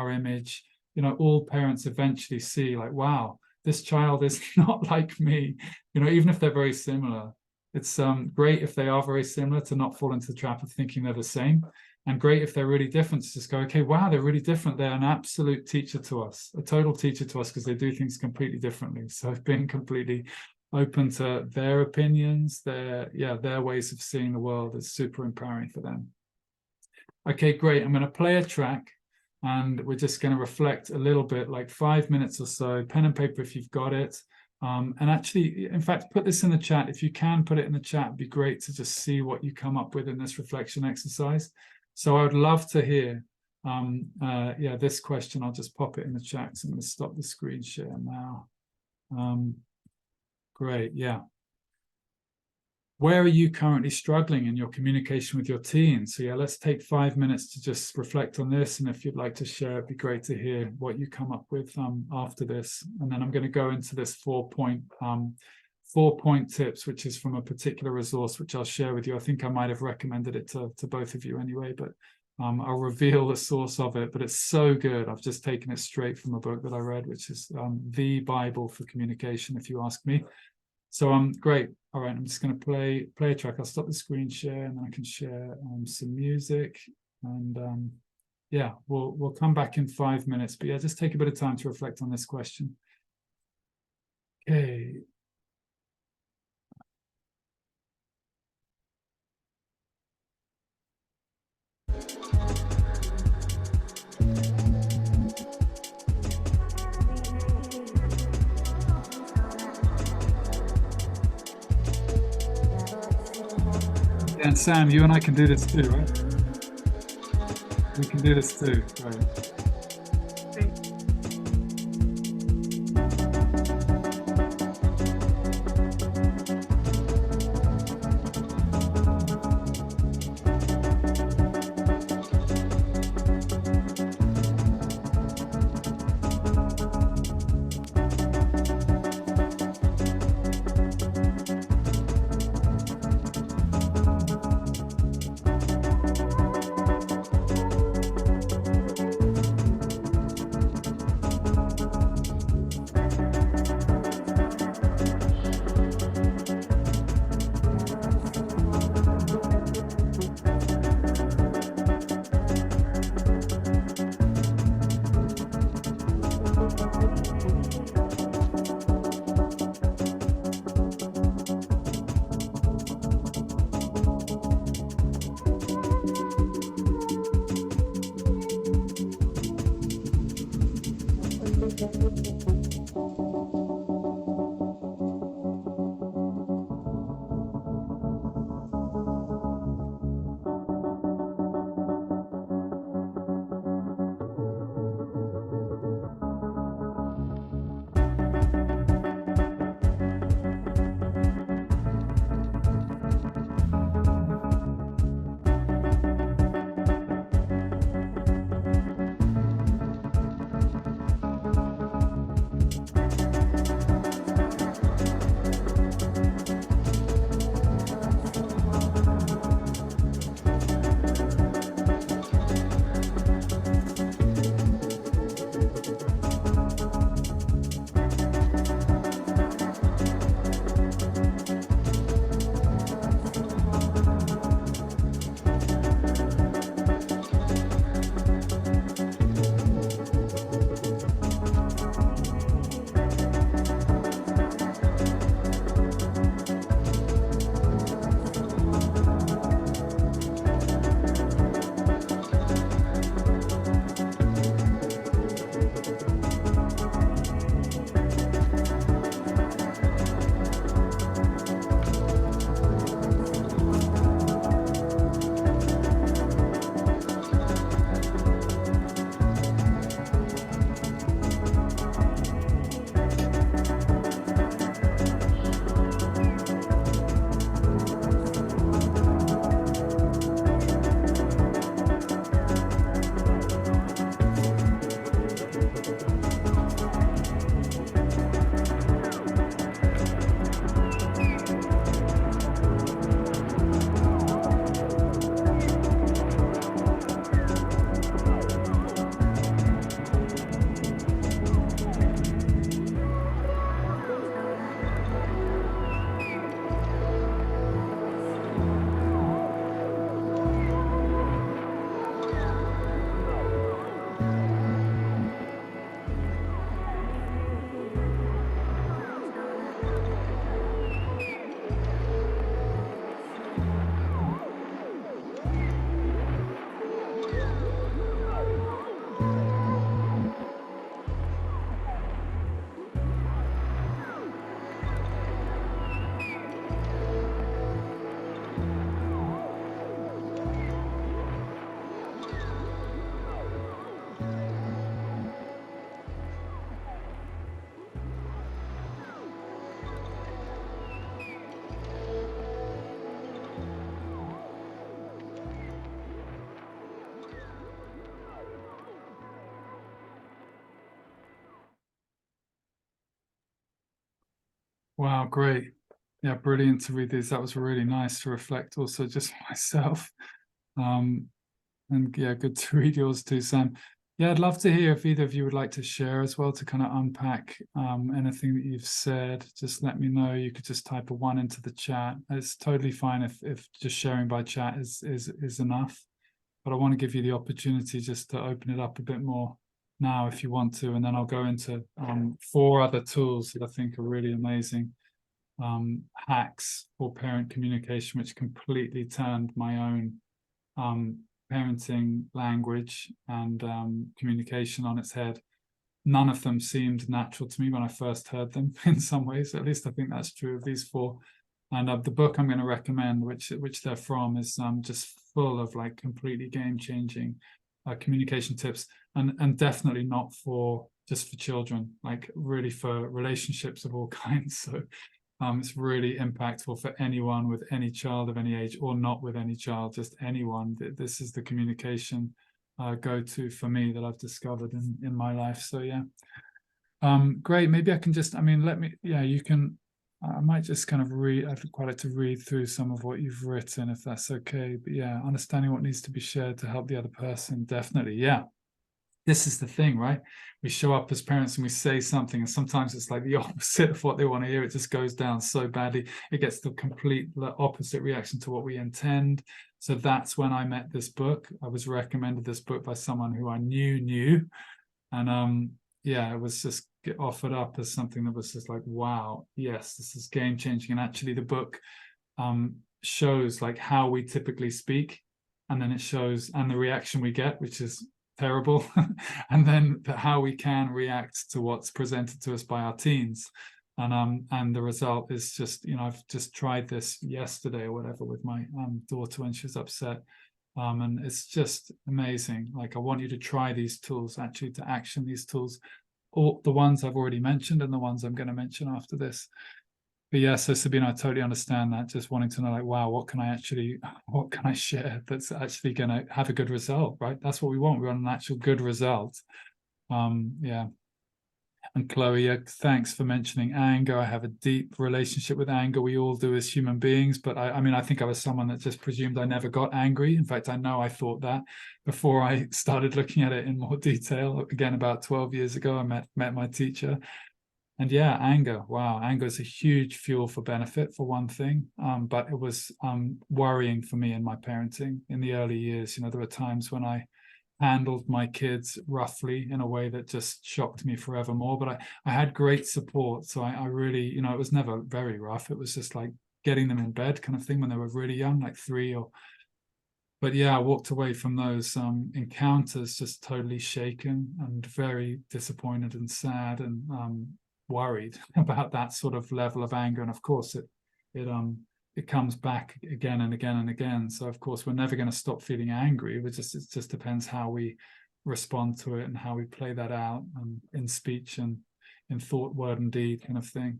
image. You know, all parents eventually see like, wow, this child is not like me, you know, even if they're very similar. It's great if they are very similar to not fall into the trap of thinking they're the same, and great if they're really different to just go, okay, wow, they're really different. They're an absolute teacher to us, a total teacher to us, because they do things completely differently. So being completely open to their opinions, their ways of seeing the world is super empowering for them. Okay, great. I'm going to play a track. And we're just going to reflect a little bit, like 5 minutes or so, pen and paper if you've got it. And actually, in fact, put this in the chat. If you can put it in the chat, it'd be great to just see what you come up with in this reflection exercise. So I would love to hear, yeah, this question. I'll just pop it in the chat. So I'm going to stop the screen share now. Great, yeah. Where are you currently struggling in your communication with your teens? So yeah, let's take 5 minutes to just reflect on this. And if you'd like to share, it'd be great to hear what you come up with after this. And then I'm going to go into this 4-point tips, which is from a particular resource, which I'll share with you. I think I might have recommended it to both of you anyway, but I'll reveal the source of it. But it's so good. I've just taken it straight from a book that I read, which is The Bible for Communication, if you ask me. So great. All right, I'm just going to play a track. I'll stop the screen share and then I can share some music. And yeah, we'll come back in 5 minutes. But yeah, just take a bit of time to reflect on this question. Okay. And Sam, you and I can do this too, right? We can do this too, right? Wow, great. Yeah, brilliant to read these. That was really nice to reflect also just myself. And yeah, good to read yours too, Sam. Yeah, I'd love to hear if either of you would like to share as well to kind of unpack anything that you've said. Just let me know. You could just type a 1 into the chat. It's totally fine if just sharing by chat is enough. But I want to give you the opportunity just to open it up a bit more now if you want to, and then I'll go into 4 other tools that I think are really amazing hacks for parent communication, which completely turned my own parenting language and communication on its head. None of them seemed natural to me when I first heard them in some ways. At least I think that's true of these 4. And the book I'm going to recommend, which they're from, is just full of like completely game-changing communication tips, and definitely not just for children, like really for relationships of all kinds. So it's really impactful for anyone with any child of any age, or not with any child, just anyone. This is the communication go-to for me that I've discovered in my life. So yeah, great. Maybe I can just, you can. I might just kind of I'd quite like to read through some of what you've written, if that's okay. But yeah, understanding what needs to be shared to help the other person, definitely. Yeah. This is the thing, right? We show up as parents and we say something, and sometimes it's like the opposite of what they want to hear. It just goes down so badly. It gets the complete opposite reaction to what we intend. So that's when I met this book. I was recommended this book by someone who I knew. And yeah, it was just offered up as something that was just like, wow, yes, this is game changing. And actually the book shows like how we typically speak, and then it shows, and the reaction we get, which is terrible, and then how we can react to what's presented to us by our teens. And the result is just, I've just tried this yesterday or whatever with my daughter when she was upset. And it's just amazing. Like, I want you to try these tools, actually, to action these tools, all the ones I've already mentioned and the ones I'm going to mention after this. But yeah, so Sabina, I totally understand that. Just wanting to know, like, wow, what can I share that's actually going to have a good result, right? That's what we want. We want an actual good result. Yeah. And Chloe, thanks for mentioning anger. I have a deep relationship with anger. We all do as human beings. But I mean, I think I was someone that just presumed I never got angry. In fact, I know I thought that before I started looking at it in more detail. Again, about 12 years ago, I met my teacher. And yeah, anger. Wow, anger is a huge fuel for benefit, for one thing. But it was worrying for me in my parenting in the early years. There were times when I handled my kids roughly in a way that just shocked me forevermore. But I had great support. So I really, it was never very rough. It was just like getting them in bed kind of thing when they were really young, like 3 or. But yeah, I walked away from those encounters just totally shaken and very disappointed and sad and worried about that sort of level of anger. And of course, it comes back again and again and again. So of course, we're never going to stop feeling angry. It just depends how we respond to it and how we play that out in speech and in thought, word, and deed, kind of thing.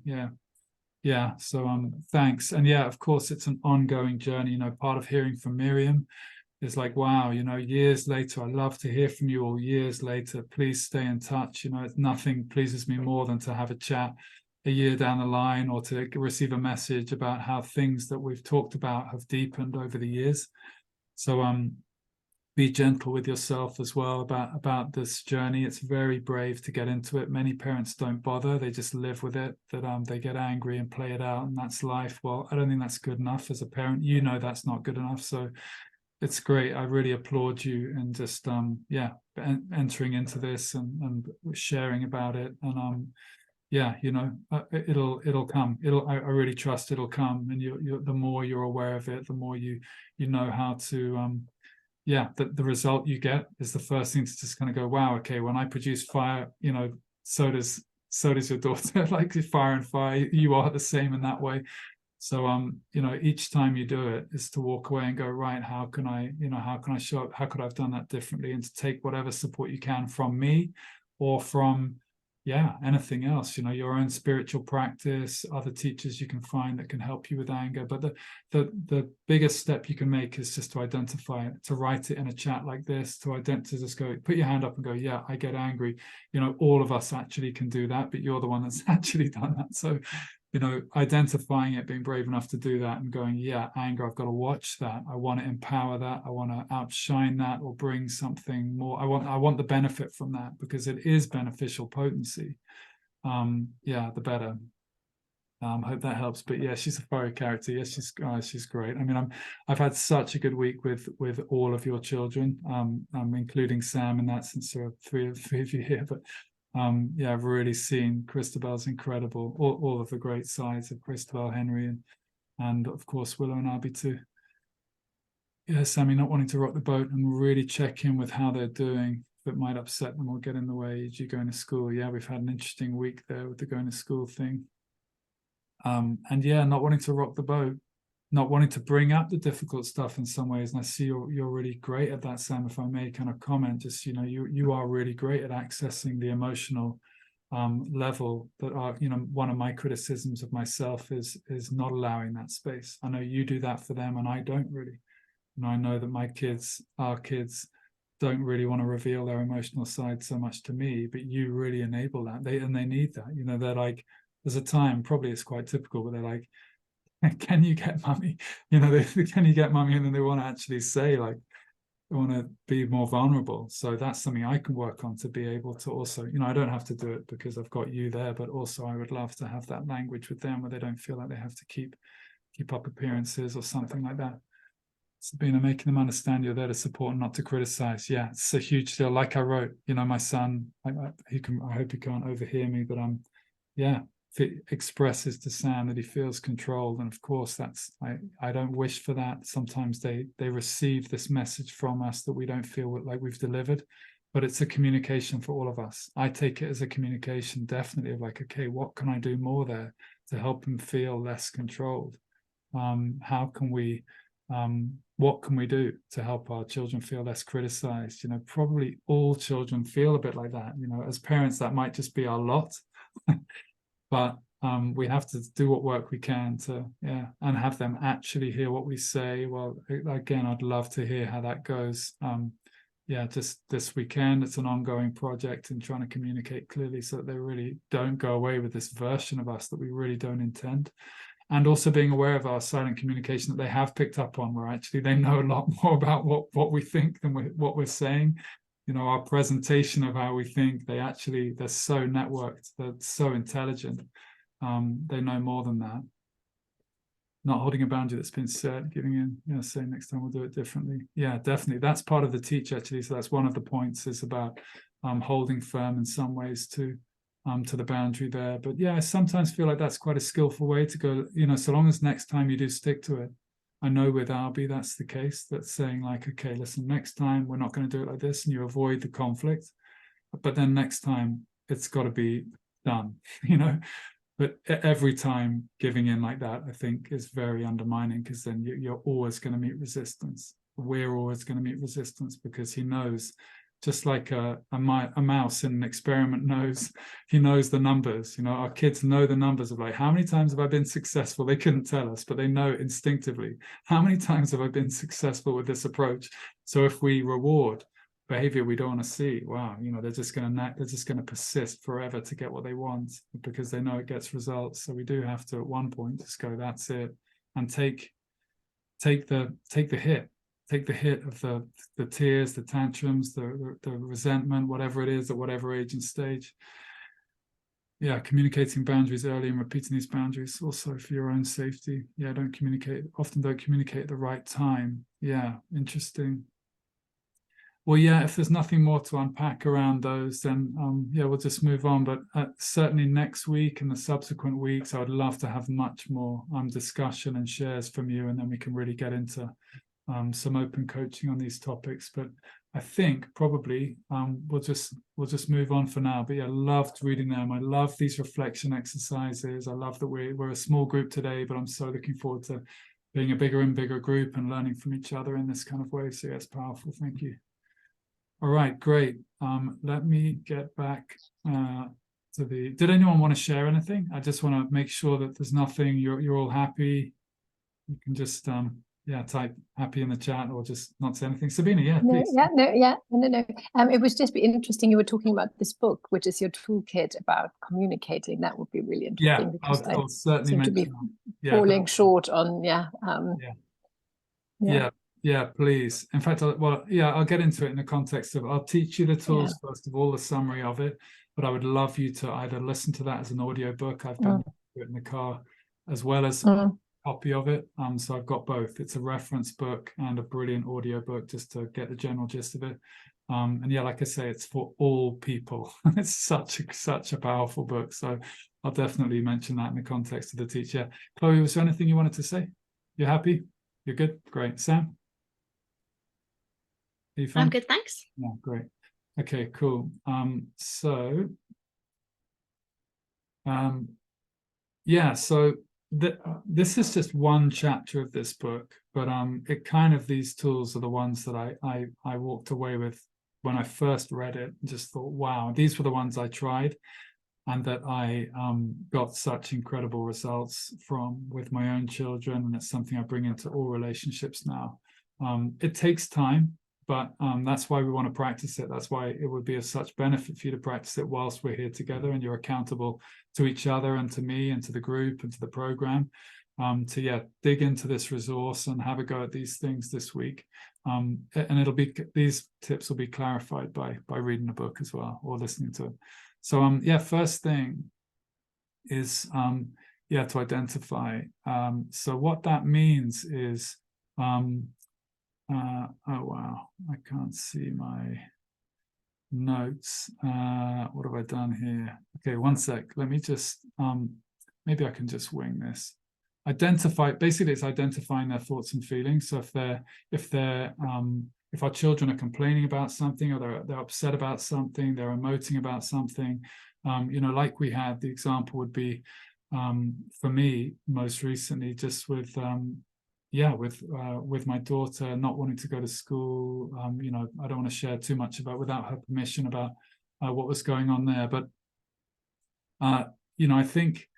Yeah. So thanks. And yeah, of course, it's an ongoing journey. Part of hearing from Miriam is like, wow, years later, I love to hear from you all. Years later, please stay in touch. Nothing pleases me more than to have a chat a year down the line, or to receive a message about how things that we've talked about have deepened over the years. So be gentle with yourself as well about this journey. It's very brave to get into it. Many parents don't bother. They just live with it, that they get angry and play it out, and that's life. Well, I don't think that's good enough as a parent. That's not good enough. So it's great. I really applaud you and just entering into this and sharing about it. And it'll come. I really trust it'll come. And the more you're aware of it, the more you know how to the result you get is the first thing to just kind of go, wow, okay, when I produce fire, so does your daughter. Like fire and fire, you are the same in that way. So each time you do it is to walk away and go, right, how can I show up? How could I have done that differently? And to take whatever support you can from me or from anything else, your own spiritual practice, other teachers you can find that can help you with anger. But the biggest step you can make is just to identify it, to write it in a chat like this, to just go, put your hand up and go, yeah, I get angry. All of us actually can do that, but you're the one that's actually done that. So identifying it, being brave enough to do that and going, yeah, anger, I've got to watch that. I want to empower that. I want to outshine that or bring something more. I want the benefit from that because it is beneficial potency. The better. Hope that helps. But yeah, she's a fiery character. Yes, she's great. I mean, I've had such a good week with all of your children, including Sam in that, since there are three of you here. But I've really seen Christabel's incredible, all of the great sides of Christabel, Henry, and of course Willow and Abby too. Yeah, Sammy not wanting to rock the boat and really check in with how they're doing. If it might upset them or get in the way as you going to school. Yeah, we've had an interesting week there with the going to school thing. Not wanting to rock the boat, not wanting to bring up the difficult stuff in some ways. And I see you're really great at that, Sam, if I may kind of comment, just, you are really great at accessing the emotional level that are, one of my criticisms of myself is not allowing that space. I know you do that for them and I don't really. I know that our kids don't really want to reveal their emotional side so much to me, but you really enable that. They need that. They're like, there's a time, probably it's quite typical, but they're like, can you get mummy? Can you get mummy? And then they want to actually say, like, they want to be more vulnerable. So that's something I can work on to be able to also, I don't have to do it because I've got you there, but also I would love to have that language with them where they don't feel like they have to keep up appearances or something like that. So making them understand you're there to support and not to criticize. Yeah, it's a huge deal. Like I wrote, my son, I hope he can't overhear me, but if it expresses to Sam that he feels controlled, and of course I don't wish for that. Sometimes they receive this message from us that we don't feel like we've delivered, but it's a communication for all of us. I take it as a communication, definitely, of like, okay, what can I do more there to help them feel less controlled? How can we, what can we do to help our children feel less criticized? You know, probably all children feel a bit like that. You know, as parents, that might just be our lot, but we have to do what work we can to, and have them actually hear what we say. Well, again, I'd love to hear how that goes. Just this weekend, it's an ongoing project in trying to communicate clearly so that they really don't go away with this version of us that we really don't intend. And also being aware of our silent communication that they have picked up on, where actually they know a lot more about what we think than what we're saying. You know, our presentation of how we think, they're so networked, they're so intelligent. They know more than that. Not holding a boundary that's been set, giving in, saying next time we'll do it differently. Yeah, definitely. That's part of the teach, actually. So that's one of the points, is about holding firm in some ways to the boundary there. But yeah, I sometimes feel like that's quite a skillful way to go, so long as next time you do stick to it. I know with Albie, that's the case. That's saying like, okay, listen, next time we're not going to do it like this, and you avoid the conflict. But then next time it's got to be done, But every time giving in like that, I think, is very undermining, because then you're always going to meet resistance. We're always going to meet resistance, because he knows, just like a mouse in an experiment knows, he knows the numbers. Our kids know the numbers of like, how many times have I been successful? They couldn't tell us, but they know instinctively, how many times have I been successful with this approach? So if we reward behavior we don't want to see, wow, they're just going to persist forever to get what they want, because they know it gets results. So we do have to at one point just go, that's it, and take the hit. Take the hit of the tears, the tantrums, the resentment, whatever it is, at whatever age and stage. Yeah, communicating boundaries early and repeating these boundaries also for your own safety. Yeah, often don't communicate at the right time. Yeah, interesting. Well, yeah, if there's nothing more to unpack around those, then we'll just move on. But certainly next week and the subsequent weeks, I would love to have much more discussion and shares from you, and then we can really get into some open coaching on these topics. But I think probably we'll just move on for now. But yeah, loved reading them. I love these reflection exercises. I love that we're a small group today, but I'm so looking forward to being a bigger and bigger group and learning from each other in this kind of way. So yeah, it's powerful. Thank you. All right, great. Let me get back to the. Did anyone want to share anything? I just want to make sure that there's nothing. You're all happy. You can just type happy in the chat, or just not say anything. Sabina, please. No. It was just interesting. You were talking about this book, which is your toolkit about communicating. That would be really interesting. Yeah, I'll certainly seem to be that. falling short on Yeah, please. In fact, I'll get into it in the context of, I'll teach you the tools first of all, the summary of it, but I would love you to either listen to that as an audio book. I've done it in the car, as well as a copy of it. So I've got both. It's a reference book and a brilliant audio book, just to get the general gist of it. And yeah, like I say, it's for all people. It's such a powerful book. So I'll definitely mention that in the context of the teacher. Chloe, was there anything you wanted to say? You're happy? You're good? Great. Sam? I'm good, thanks. Yeah, great. Okay, cool. So this is just one chapter of this book, but these tools are the ones that I walked away with when I first read it, and just thought, wow, these were the ones I tried, and that I got such incredible results from with my own children, and it's something I bring into all relationships now. It takes time, but that's why we want to practice it. That's why it would be of such benefit for you to practice it whilst we're here together, and you're accountable to each other and to me and to the group and to the program, to dig into this resource and have a go at these things this week. And these tips will be clarified by reading the book as well, or listening to it. So first thing is to identify. So what that means is oh wow, I can't see my notes. What have I done here? Okay, one sec. Let me just maybe I can just wing this. Basically it's identifying their thoughts and feelings. So if if our children are complaining about something, or they're upset about something, they're emoting about something, you know, like we had, the example would be, for me most recently, just with with my daughter not wanting to go to school. You know, I don't want to share too much about, without her permission, about what was going on there. But you know, I think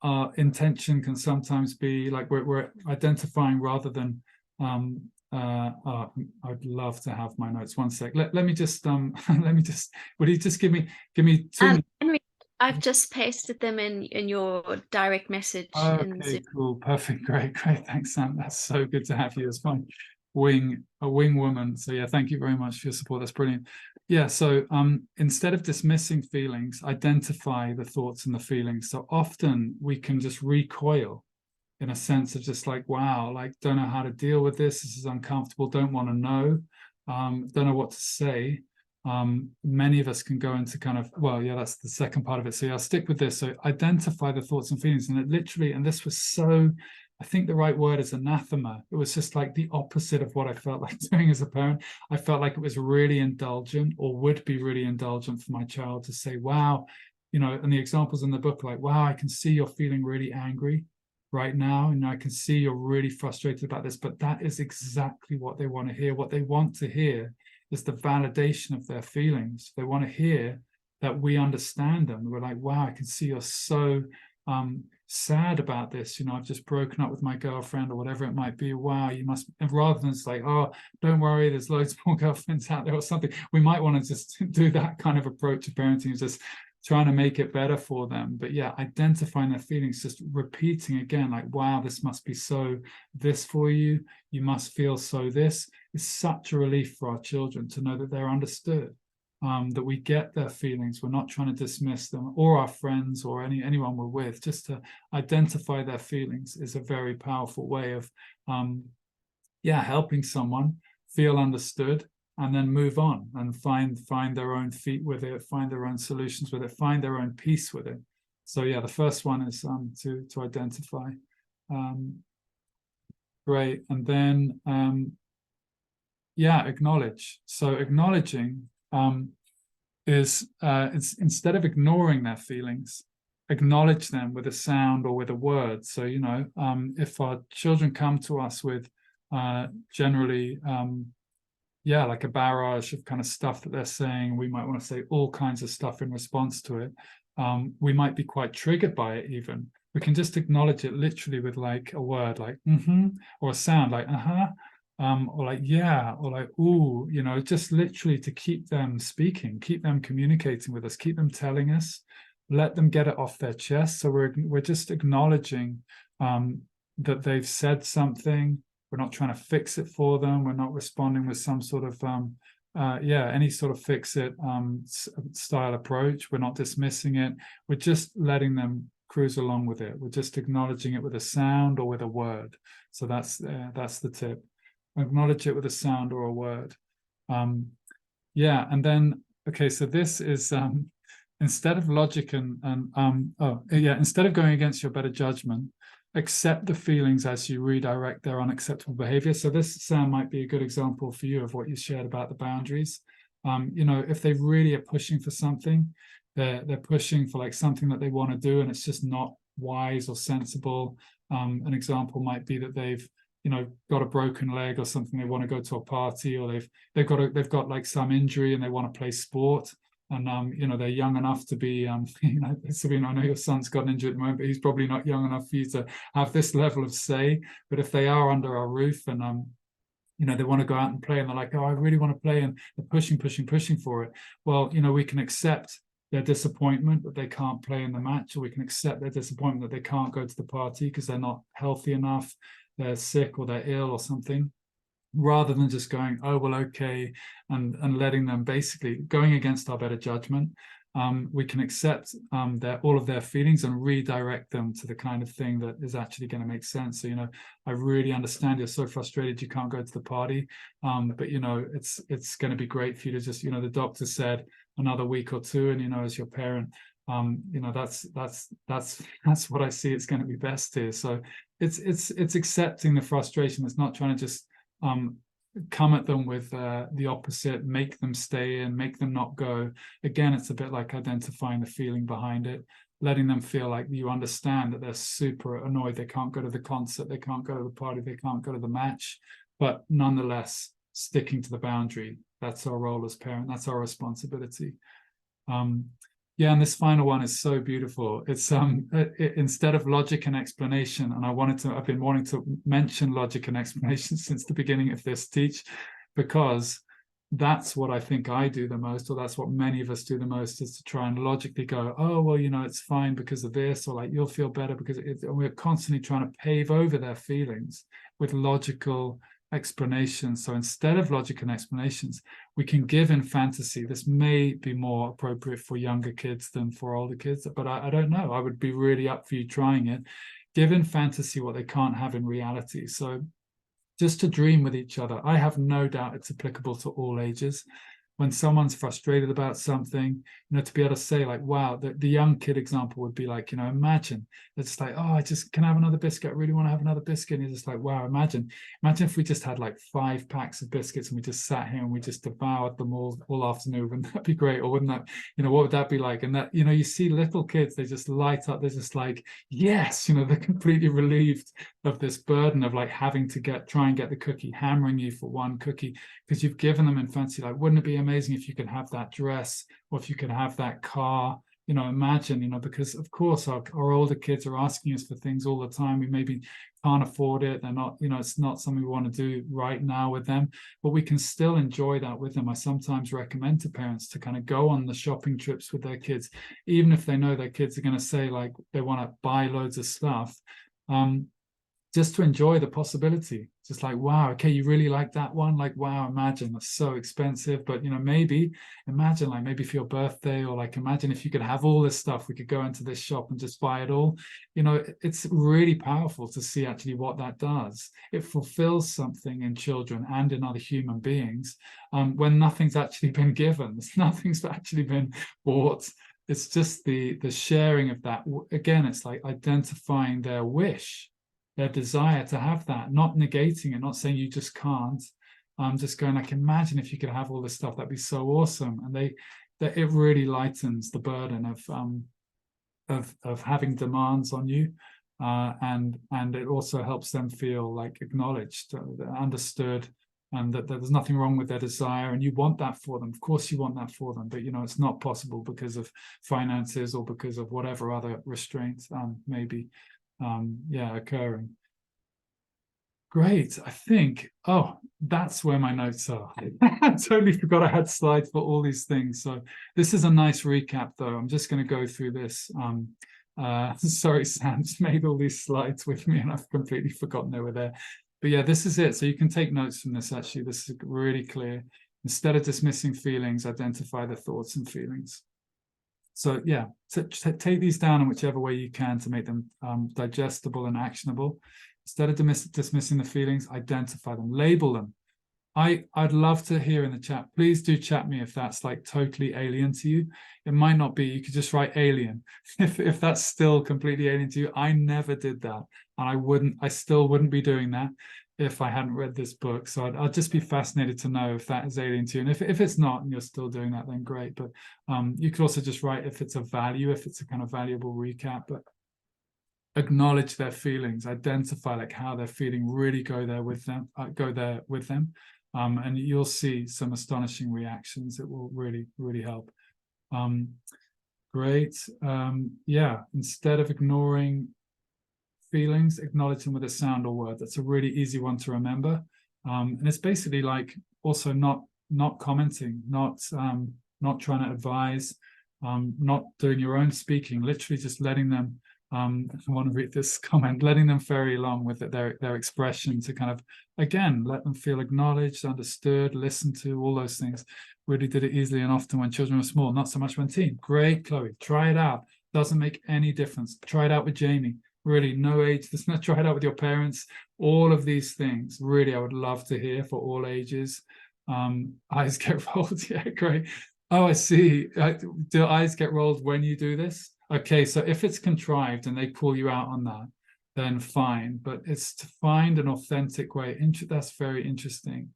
our intention can sometimes be like we're identifying rather than I'd love to have my notes. One sec. Let me just let me just, would you just give me 2 minutes? Henry, I've just pasted them in your direct message in Okay, Zoom. cool, perfect, great, thanks, Sam. That's so good to have you. It's fine. A wing woman. So yeah, thank you very much for your support. That's brilliant. Yeah, so instead of dismissing feelings, identify the thoughts and the feelings. So often we can just recoil in a sense of just like, wow, like, don't know how to deal with this. This is uncomfortable, don't want to know, don't know what to say. Many of us can go into kind of, well, yeah, that's the second part of it. So yeah, I'll stick with this. So identify the thoughts and feelings. And it literally, and this was so, I think the right word is anathema. It was just like the opposite of what I felt like doing as a parent. I felt like it was really indulgent, or would be really indulgent for my child to say, wow, you know, and the examples in the book, like, wow, I can see you're feeling really angry right now, and I can see you're really frustrated about this, but that is exactly what they want to hear. What they want to hear is the validation of their feelings. They want to hear that we understand them. We're like, wow, I can see you're so sad about this. You know, I've just broken up with my girlfriend, or whatever it might be. Wow, you must, and rather than it's like, oh, don't worry, there's loads more girlfriends out there or something. We might want to just do that kind of approach to parenting, just trying to make it better for them. But yeah, identifying their feelings, just repeating again, like, wow, this must be so this for you. You must feel so this. Is such a relief for our children to know that they're understood, that we get their feelings. We're not trying to dismiss them, or our friends, or anyone we're with. Just to identify their feelings is a very powerful way of helping someone feel understood, and then move on and find their own feet with it, find their own solutions with it, find their own peace with it. So yeah, the first one is to identify. Great. And then acknowledge. So acknowledging is it's, instead of ignoring their feelings, acknowledge them with a sound or with a word. So, you know, if our children come to us with generally like a barrage of kind of stuff that they're saying, we might want to say all kinds of stuff in response to it. We might be quite triggered by it even. We can just acknowledge it literally with like a word like mm-hmm, or a sound like uh-huh, or like yeah, or like ooh, you know, just literally to keep them speaking, keep them communicating with us, keep them telling us, let them get it off their chest. So we're just acknowledging that they've said something. We're not trying to fix it for them. We're not responding with some sort of any sort of fix it style approach. We're not dismissing it. We're just letting them cruise along with it. We're just acknowledging it with a sound or with a word. So that's the tip. Acknowledge it with a sound or a word. And then okay, so this is instead of logic instead of going against your better judgment, accept the feelings as you redirect their unacceptable behavior. So this, Sam, might be a good example for you of what you shared about the boundaries. You know, if they really are pushing for something, they're pushing for like something that they want to do, and it's just not wise or sensible. An example might be that they've, you know, got a broken leg or something. They want to go to a party, or they've got like some injury and they want to play sport. And you know, they're young enough to be you know, Sabine, I know your son's got an injury at the moment, but he's probably not young enough for you to have this level of say. But if they are under our roof and you know, they want to go out and play, and they're like, oh, I really want to play, and they're pushing for it. Well, you know, we can accept their disappointment that they can't play in the match, or we can accept their disappointment that they can't go to the party because they're not healthy enough, they're sick or they're ill or something, rather than just going, oh, well, okay, and letting them, basically going against our better judgment. We can accept all of their feelings and redirect them to the kind of thing that is actually going to make sense. So, you know, I really understand you're so frustrated you can't go to the party, but you know, it's going to be great for you to just, you know, the doctor said another week or two, and you know, as your parent, you know, that's what I see. It's going to be best here. So it's accepting the frustration. It's not trying to just come at them with the opposite, make them stay in, make them not go. Again, it's a bit like identifying the feeling behind it, letting them feel like you understand that they're super annoyed. They can't go to the concert, they can't go to the party, they can't go to the match, but nonetheless, sticking to the boundary. That's our role as parent. That's our responsibility. Yeah, and this final one is so beautiful. It's instead of logic and explanation, and I've been wanting to mention logic and explanation since the beginning of this teach, because that's what I think I do the most, or that's what many of us do the most, is to try and logically go, oh, well, you know, it's fine because of this, or like you'll feel better because we're constantly trying to pave over their feelings with logical explanations. So instead of logic and explanations, we can give in fantasy. This may be more appropriate for younger kids than for older kids, but I don't know. I would be really up for you trying it. Give in fantasy what they can't have in reality. So just to dream with each other. I have no doubt it's applicable to all ages. When someone's frustrated about something, you know, to be able to say like, wow, the young kid example would be like, you know, imagine it's like, oh, I just can have another biscuit. I really want to have another biscuit. And you're just like, wow, imagine if we just had like 5 packs of biscuits and we just sat here and we just devoured them all afternoon. Wouldn't that be great? Or wouldn't that, you know, what would that be like? And that, you know, you see little kids, they just light up. They're just like, yes, you know, they're completely relieved of this burden of like having to try and get the cookie, hammering you for one cookie, because you've given them in fancy, like, wouldn't it be amazing if you could have that dress, or if you could have that car? You know, imagine, you know, because of course our older kids are asking us for things all the time. We maybe can't afford it. They're not, you know, it's not something we want to do right now with them, but we can still enjoy that with them. I sometimes recommend to parents to kind of go on the shopping trips with their kids, even if they know their kids are going to say like they want to buy loads of stuff. Just to enjoy the possibility, just like, wow, okay, you really like that one? Like, wow, imagine that's so expensive, but you know, maybe imagine like maybe for your birthday, or like imagine if you could have all this stuff, we could go into this shop and just buy it all. You know, it's really powerful to see actually what that does. It fulfills something in children and in other human beings when nothing's actually been given, nothing's actually been bought. It's just the sharing of that. Again, it's like identifying their wish, their desire to have that, not negating it, not saying you just can't. Just going like, imagine if you could have all this stuff, that'd be so awesome. And it really lightens the burden of having demands on you, and it also helps them feel like acknowledged, understood, and that there's nothing wrong with their desire, and you want that for them. Of course you want that for them, but you know, it's not possible because of finances or because of whatever other restraints maybe occurring. Great. I think, that's where my notes are. I totally forgot I had slides for all these things. So this is a nice recap though. I'm just going to go through this. Sorry, Sam's made all these slides with me and I've completely forgotten they were there. But yeah, this is it. So you can take notes from this actually. This is really clear. Instead of dismissing feelings, identify the thoughts and feelings. So yeah, take these down in whichever way you can to make them digestible and actionable. Instead of dismissing the feelings, identify them, label them. I'd love to hear in the chat. Please do chat me if that's like totally alien to you. It might not be. You could just write alien. If that's still completely alien to you, I never did that, and I still wouldn't be doing that if I hadn't read this book. So I'd just be fascinated to know if that is alien to you. And if it's not and you're still doing that, then great. But you could also just write if it's a value, if it's a kind of valuable recap, but acknowledge their feelings, identify like how they're feeling, really go there with them. And you'll see some astonishing reactions. It will really, really help. Great. Yeah, instead of ignoring feelings, acknowledge them with a sound or word. That's a really easy one to remember. And it's basically like also not commenting, not trying to advise, not doing your own speaking, literally just letting them, I want to read this comment, letting them ferry along with their expression to kind of, again, let them feel acknowledged, understood, listened to, all those things. Really did it easily and often when children were small, not so much when teen. Great, Chloe, try it out. Doesn't make any difference. Try it out with Jamie. Really, no age. Try it out with your parents. All of these things, really, I would love to hear for all ages. Eyes get rolled. Yeah, great. Oh, I see. Do eyes get rolled when you do this? Okay, so if it's contrived and they call you out on that, then fine. But it's to find an authentic way. That's very interesting.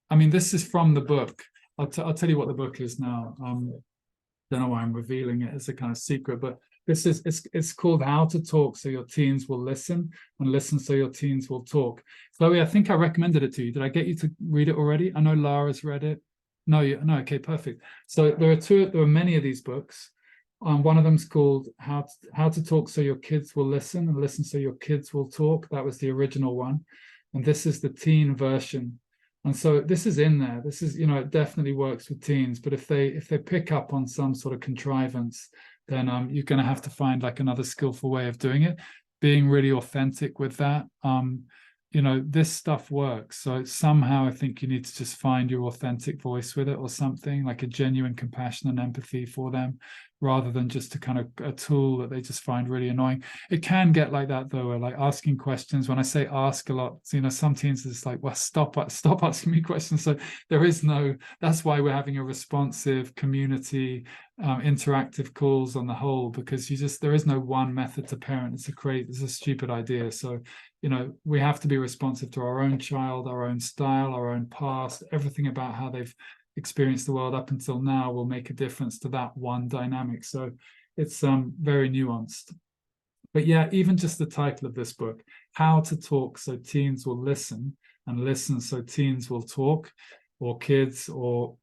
I mean, this is from the book. I'll tell you what the book is now. Don't know why I'm revealing it as a kind of secret, but this is it's called How to Talk So Your Teens Will Listen, and Listen So Your Teens Will Talk. Chloe, I think I recommended it to you. Did I get you to read it already? I know Lara's read it. No, no, okay, perfect. So there are many of these books. One of them's called How to Talk So Your Kids Will Listen, and Listen So Your Kids Will Talk. That was the original one. And this is the teen version. And so this is in there. This is, it definitely works with teens, but if they pick up on some sort of contrivance, then you're going to have to find like another skillful way of doing it, being really authentic with that. This stuff works. So somehow I think you need to just find your authentic voice with it, or something like a genuine compassion and empathy for them, rather than just a kind of a tool that they just find really annoying. It can get like that though, like asking questions. When I say ask a lot, some teens are just like, well, stop asking me questions. So there is no, that's why we're having a responsive community, interactive calls on the whole, because there is no one method to parent. It's a stupid idea. So we have to be responsive to our own child, our own style, our own past, everything about how they've experienced the world up until now will make a difference to that one dynamic. So it's very nuanced. But yeah, even just the title of this book, How to Talk So Teens Will Listen, and Listen So Teens Will Talk, or kids or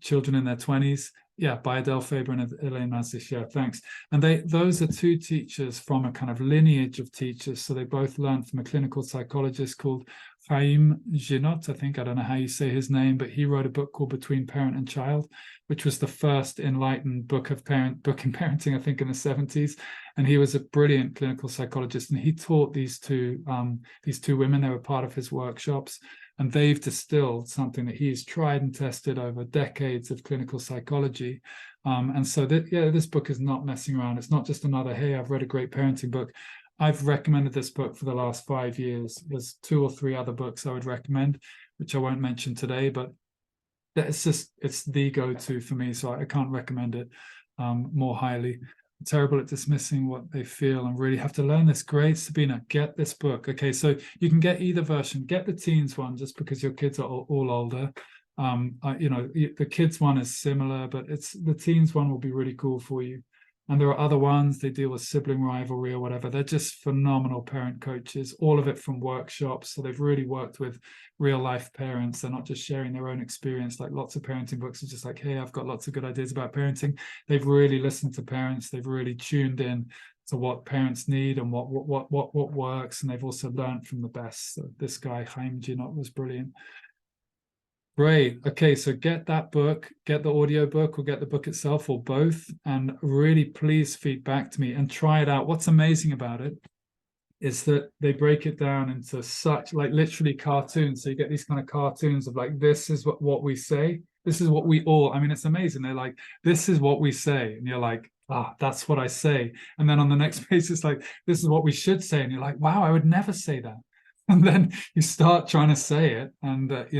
children in their 20s. Yeah, by Adele Faber and Elaine Mazish. Yeah, thanks. And those are two teachers from a kind of lineage of teachers. So they both learned from a clinical psychologist called Chaim Ginot. I don't know how you say his name, but he wrote a book called Between Parent and Child, which was the first enlightened book in parenting, I think, in the 70s. And he was a brilliant clinical psychologist, and he taught these two women. They were part of his workshops. And they've distilled something that he's tried and tested over decades of clinical psychology. And so this book is not messing around. It's not just another, hey, I've read a great parenting book. I've recommended this book for the last 5 years. There's 2 or 3 other books I would recommend, which I won't mention today, but it's the go-to for me. So I can't recommend it more highly. Terrible at dismissing what they feel and really have to learn this. Great, Sabina, get this book. Okay, so you can get either version. Get the teens one just because your kids are all older. The kids one is similar, but the teens one will be really cool for you. And there are other ones, they deal with sibling rivalry or whatever. They're just phenomenal parent coaches, all of it from workshops. So they've really worked with real life parents. They're not just sharing their own experience. Like lots of parenting books are just like, hey, I've got lots of good ideas about parenting. They've really listened to parents. They've really tuned in to what parents need and what works. And they've also learned from the best. So this guy, Chaim Ginot, was brilliant. Great. Okay, so get that book, get the audio book, or get the book itself, or both, and really please feed back to me and try it out. What's amazing about it is that they break it down into such, like, literally cartoons. So you get these kind of cartoons of like, this is what we say. This is what we all, I mean, it's amazing. They're like, this is what we say. And you're like, that's what I say. And then on the next page, it's like, this is what we should say. And you're like, wow, I would never say that. And then you start trying to say it, and it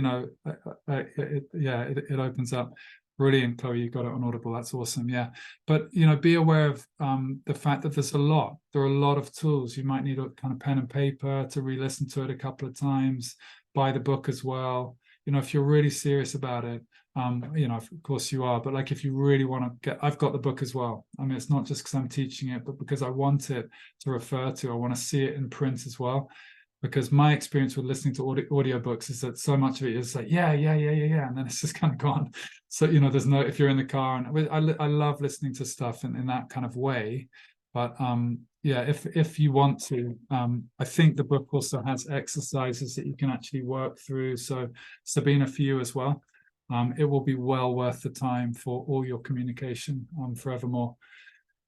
opens up. Brilliant, Chloe, you got it on Audible. That's awesome. Yeah, but be aware of the fact that there are a lot of tools. You might need a kind of pen and paper to re-listen to it a couple of times. Buy the book as well. If you're really serious about it, of course you are, but like if you really want to I've got the book as well. I mean, it's not just because I'm teaching it, but because I want it to refer to. I want to see it in print as well. Because my experience with listening to audiobooks is that so much of it is like, yeah, and then it's just kind of gone. So, there's no, if you're in the car, and I love listening to stuff in that kind of way. But if you want to, I think the book also has exercises that you can actually work through. So Sabina, for you as well, it will be well worth the time for all your communication forevermore.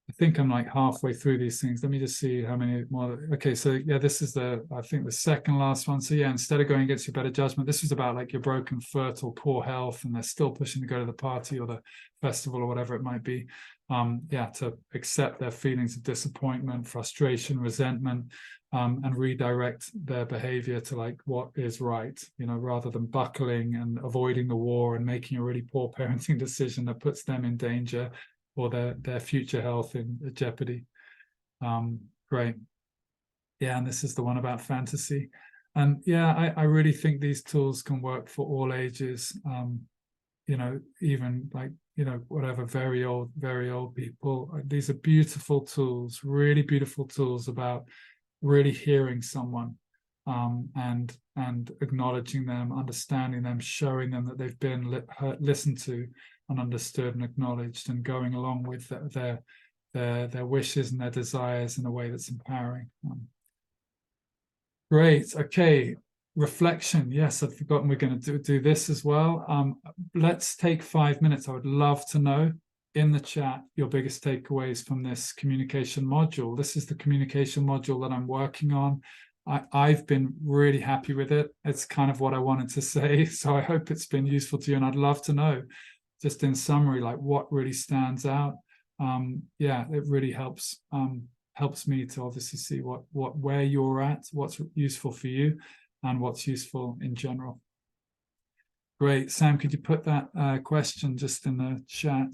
I think I'm like halfway through these things. Let me just see how many more. Okay, so yeah, this is I think the second last one. So yeah, instead of going against your better judgment, this was about like your broken foot or poor health, and they're still pushing to go to the party or the festival or whatever it might be. To accept their feelings of disappointment, frustration, resentment, and redirect their behavior to like what is right, rather than buckling and avoiding the war and making a really poor parenting decision that puts them in danger or their future health in jeopardy. Great. Yeah, and this is the one about fantasy. And yeah, I really think these tools can work for all ages. You know, even like, you know, whatever, very old people. These are beautiful tools, really beautiful tools about really hearing someone, and acknowledging them, understanding them, showing them that they've been listened to and understood and acknowledged, and going along with their wishes and their desires in a way that's empowering. Great. Okay. Reflection. Yes, I'd forgotten we're going to do this as well. Let's take 5 minutes. I would love to know in the chat your biggest takeaways from this communication module. This is the communication module that I'm working on. I've been really happy with it. It's kind of what I wanted to say. So I hope it's been useful to you. And I'd love to know, just in summary, like what really stands out. Yeah, it really helps me to obviously see where you're at, what's useful for you, and what's useful in general. Great. Sam, could you put that question just in the chat?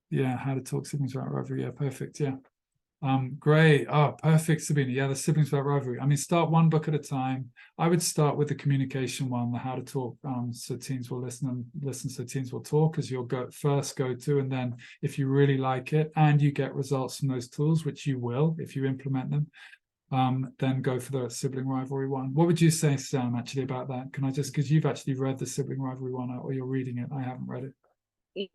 Yeah, how to talk siblings about rivalry. Yeah, perfect. Yeah. Great. Oh, perfect, Sabina. Yeah, the siblings about rivalry. I mean, start one book at a time. I would start with the communication one, the how to talk, so teens will listen, so teens will talk, as your first go-to. And then if you really like it and you get results from those tools, which you will if you implement them, then go for the sibling rivalry one. What would you say, Sam, actually about that? Can I just, because you've actually read the sibling rivalry one, or you're reading it. I haven't read it.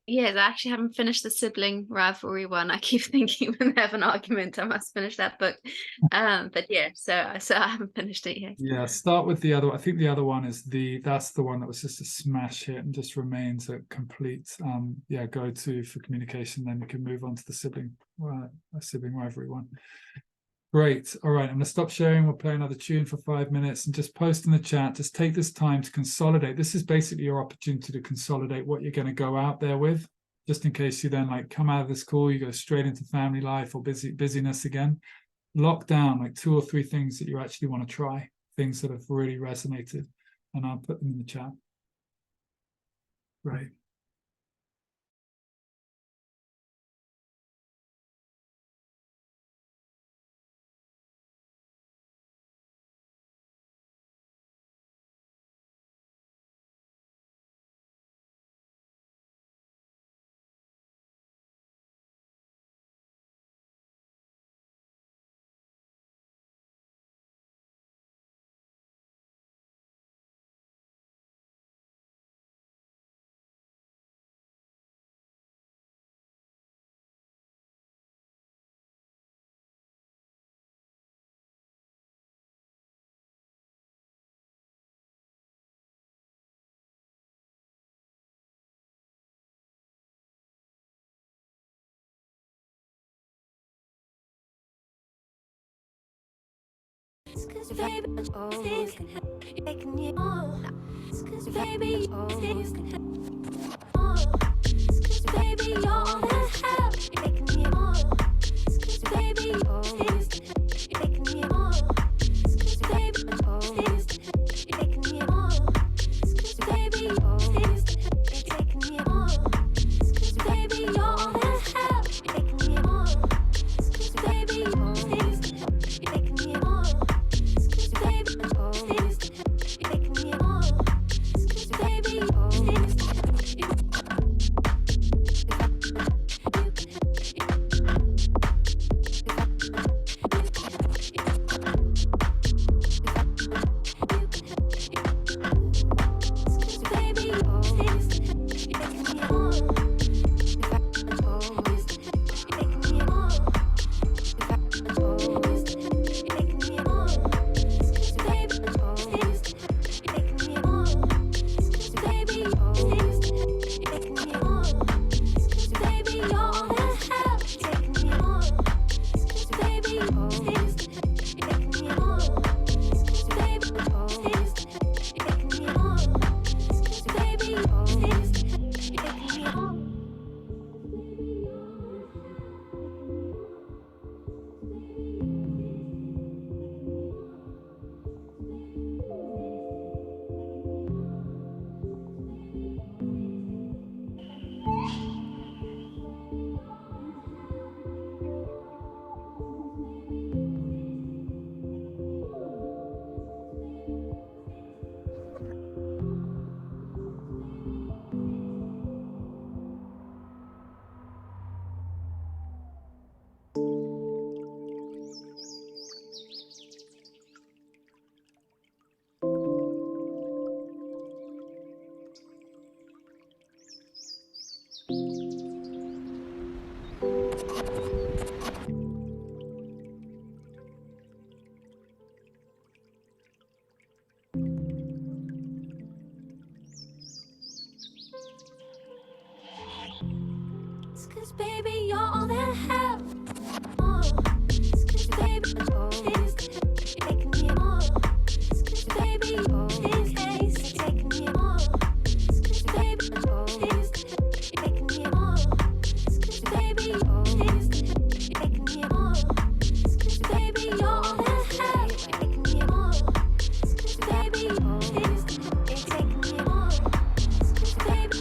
Yes, I actually haven't finished the sibling rivalry one. I keep thinking when I have an argument, I must finish that book. But yeah, so I haven't finished it yet. Yeah, start with the other. I think the other one is that's the one that was just a smash hit and just remains a complete go-to for communication. Then you can move on to the sibling rivalry one. Great. All right, I'm going to stop sharing. We'll play another tune for 5 minutes and just post in the chat. Just take this time to consolidate. This is basically your opportunity to consolidate what you're going to go out there with, just in case you then like come out of this call, you go straight into family life or busyness again. Lock down like 2 or 3 things that you actually want to try, things that have really resonated, and I'll put them in the chat. Right. Cause baby, things can help you making you cause baby, things can help cause baby, you're all that help you making you cause baby, things can help you making you cause baby, things can help you making you cause baby, things can help you making you cause baby, you're all that help you making you cause baby, things can help you making you 'Cause baby, you're all that have. 'Cause baby, things taking me on. 'Cause baby, things taking me on. 'Cause baby, things taking me on. 'Cause baby, things taking me on. 'Cause baby, you're all that have. Taking me on. 'Cause baby, things taking me on. 'Cause baby,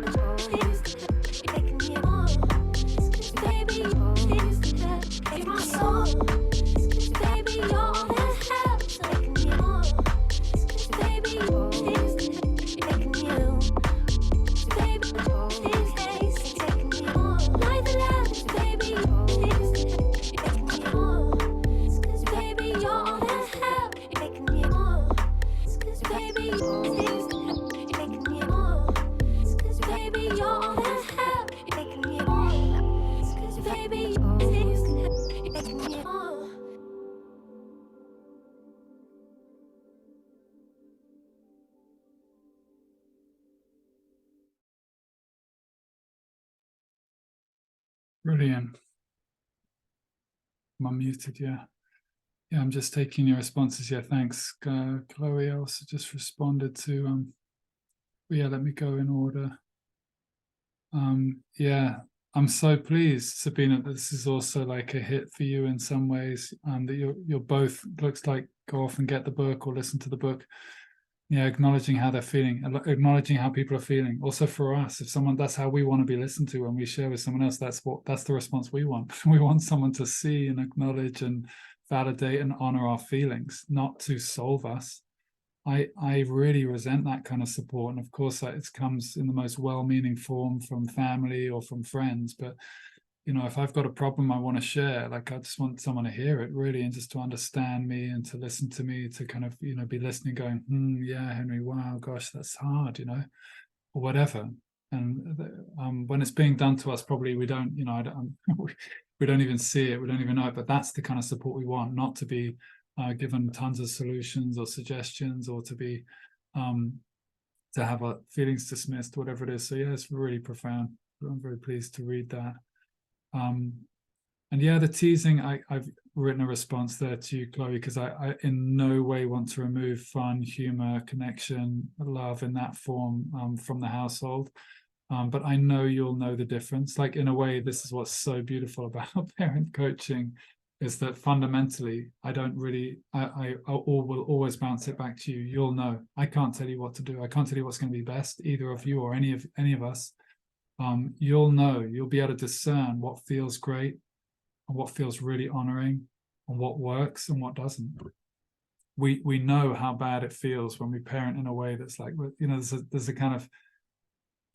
things taking me on. 'Cause baby, things take my soul. 'Cause baby, you're all that have. Taking me on. 'Cause baby, things taking me on. 'Cause baby, things taking me on. Like the last, baby, things taking me on. 'Cause baby, you're all that have. Taking me on. 'Cause baby, things taking me on. 'Cause baby, you're all that have. Taking me on. 'Cause baby, things taking me on. Brilliant. I'm unmuted, yeah. Yeah, I'm just taking your responses. Yeah, thanks. Chloe also just responded to, yeah, let me go in order. Yeah, I'm so pleased, Sabina, that this is also like a hit for you in some ways, that you're both, looks like, go off and get the book or listen to the book. Yeah, acknowledging how they're feeling, acknowledging how people are feeling. Also for us, if someone, that's how we want to be listened to when we share with someone else, that's the response we want. We want someone to see and acknowledge and validate and honor our feelings, not to solve us. I really resent that kind of support. And of course, it comes in the most well-meaning form from family or from friends. But, you know, if I've got a problem I want to share, like I just want someone to hear it really, and just to understand me and to listen to me, to kind of, you know, be listening, going, yeah, Henry, wow, gosh, that's hard, you know, or whatever. And when it's being done to us, probably we don't, you know, we don't even see it, we don't even know it, but that's the kind of support we want, not to be given tons of solutions or suggestions, or to be to have our feelings dismissed, whatever it is. So yeah, it's really profound. I'm very pleased to read that. And yeah, the teasing, I've written a response there to you, Chloe, because I in no way want to remove fun, humor, connection, love in that form from the household. But I know you'll know the difference. Like, in a way, this is what's so beautiful about parent coaching, is that fundamentally, I don't really, I will always bounce it back to you. You'll know. I can't tell you what to do. I can't tell you what's going to be best, either of you or any of us. You'll know. You'll be able to discern what feels great and what feels really honoring, and what works and what doesn't. We know how bad it feels when we parent in a way that's like, you know, there's a kind of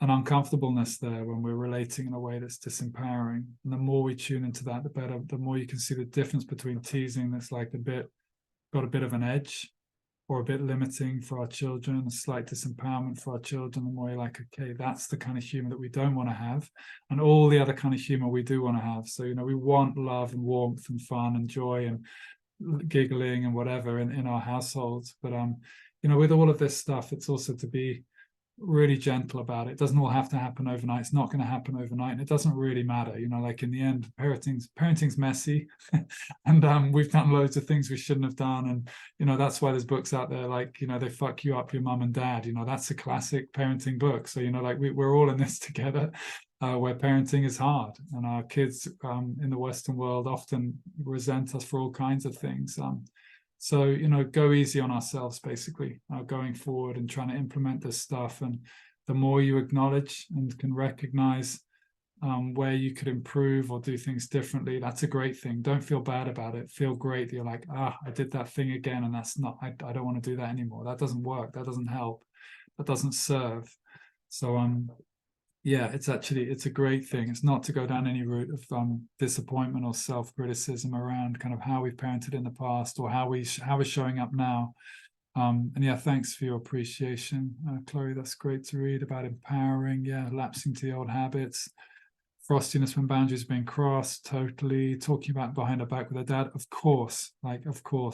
an uncomfortableness there when we're relating in a way that's disempowering. And the more we tune into that, the better, the more you can see the difference between teasing that's like got a bit of an edge, or a bit limiting for our children, a slight disempowerment for our children, the more you're like, okay, that's the kind of humor that we don't want to have, and all the other kind of humor we do want to have. So, you know, we want love and warmth and fun and joy and giggling and whatever in our households. But you know, with all of this stuff, it's also to be really gentle about it. It doesn't all have to happen overnight. It's not going to happen overnight, and it doesn't really matter, you know. Like, in the end, parenting's messy and we've done loads of things we shouldn't have done, and you know, that's why there's books out there like, you know, They Fuck You Up, Your Mum and Dad. You know, that's a classic parenting book. So, you know, like, we're all in this together, where parenting is hard, and our kids in the Western world often resent us for all kinds of things. So, you know, go easy on ourselves, basically, going forward and trying to implement this stuff. And the more you acknowledge and can recognize where you could improve or do things differently, that's a great thing. Don't feel bad about it. Feel great that you're like, I did that thing again, and that's not, I don't want to do that anymore. That doesn't work. That doesn't help. That doesn't serve. So, yeah, it's a great thing. It's not to go down any route of disappointment or self-criticism around kind of how we've parented in the past, or how we're showing up now. And yeah, thanks for your appreciation, Chloe. That's great to read about empowering. Yeah, lapsing to the old habits, frostiness when boundaries are being crossed. Totally. Talking about behind our back with our dad, of course.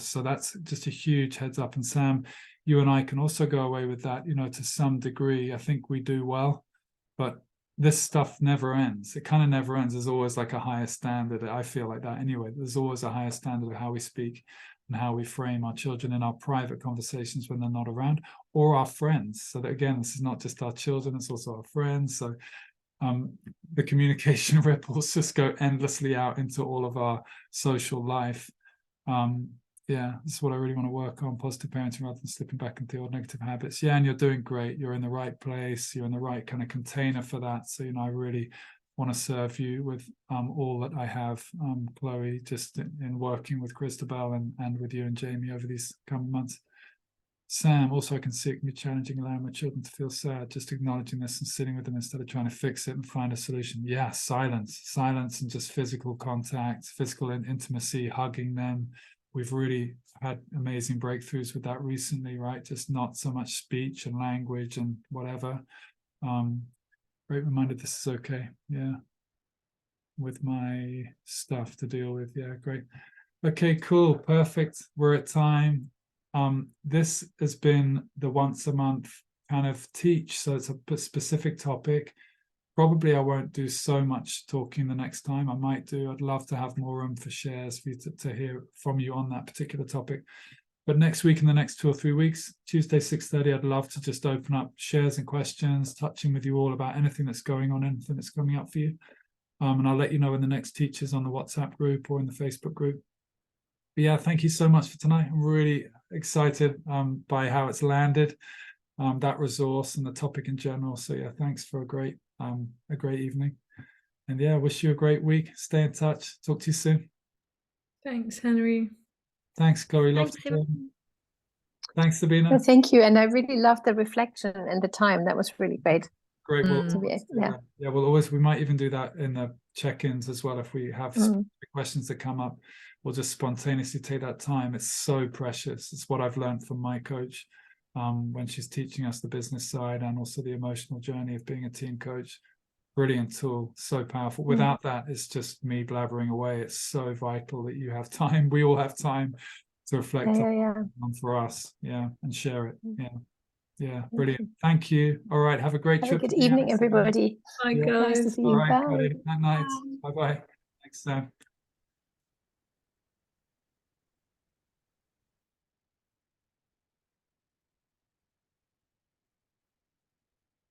So that's just a huge heads up. And Sam, you and I can also go away with that, you know, to some degree. I think we do well. But this stuff never ends. It kind of never ends. There's always like a higher standard. I feel like that anyway. There's always a higher standard of how we speak and how we frame our children in our private conversations when they're not around, or our friends. So that, again, this is not just our children, it's also our friends. So the communication ripples just go endlessly out into all of our social life. Yeah, that's what I really want to work on, positive parenting rather than slipping back into the old negative habits. Yeah, and you're doing great. You're in the right place. You're in the right kind of container for that. So, I really want to serve you with all that I have, Chloe, just in working with Christabel and with you and Jamie over these coming months. Sam, also I can see it can be challenging allowing my children to feel sad, just acknowledging this and sitting with them instead of trying to fix it and find a solution. Yeah, silence and just physical contact, physical intimacy, hugging them. We've really had amazing breakthroughs with that recently, right? Just not so much speech and language and whatever. Great reminder this is okay. Yeah. With my stuff to deal with. Yeah, great. Okay, cool. Perfect. We're at time. This has been the once a month kind of teach. So it's a specific topic. Probably I won't do so much talking the next time. I might do. I'd love to have more room for shares for you to hear from you on that particular topic. But next week, in the next 2 or 3 weeks, Tuesday, 6:30, I'd love to just open up shares and questions, touching with you all about anything that's going on, anything that's coming up for you. And I'll let you know when the next teacher's on the WhatsApp group or in the Facebook group. But yeah, thank you so much for tonight. I'm really excited by how it's landed, that resource and the topic in general. So yeah, thanks for a great evening. And yeah, wish you a great week. Stay in touch. Talk to you soon. Thanks, Henry. Thanks, Chloe. Love Thanks, to hear. Thanks, Sabina. Well, thank you, and I really loved the reflection and the time. That was really great. Great. Well, Mm. To be, yeah. yeah, we might even do that in the check-ins as well. If we have questions that come up, we'll just spontaneously take that time. It's so precious. It's what I've learned from my coach when she's teaching us the business side and also the emotional journey of being a team coach. Brilliant tool, so powerful. Without that, it's just me blabbering away. It's so vital that you have time. We all have time to reflect on for us, and share it. Yeah, brilliant. Thank you. All right, have a great Have a trip. good evening, everybody. Bye, Yeah. guys. Nice to see All you. right, Bye. good night. Bye bye. Thanks, Sam.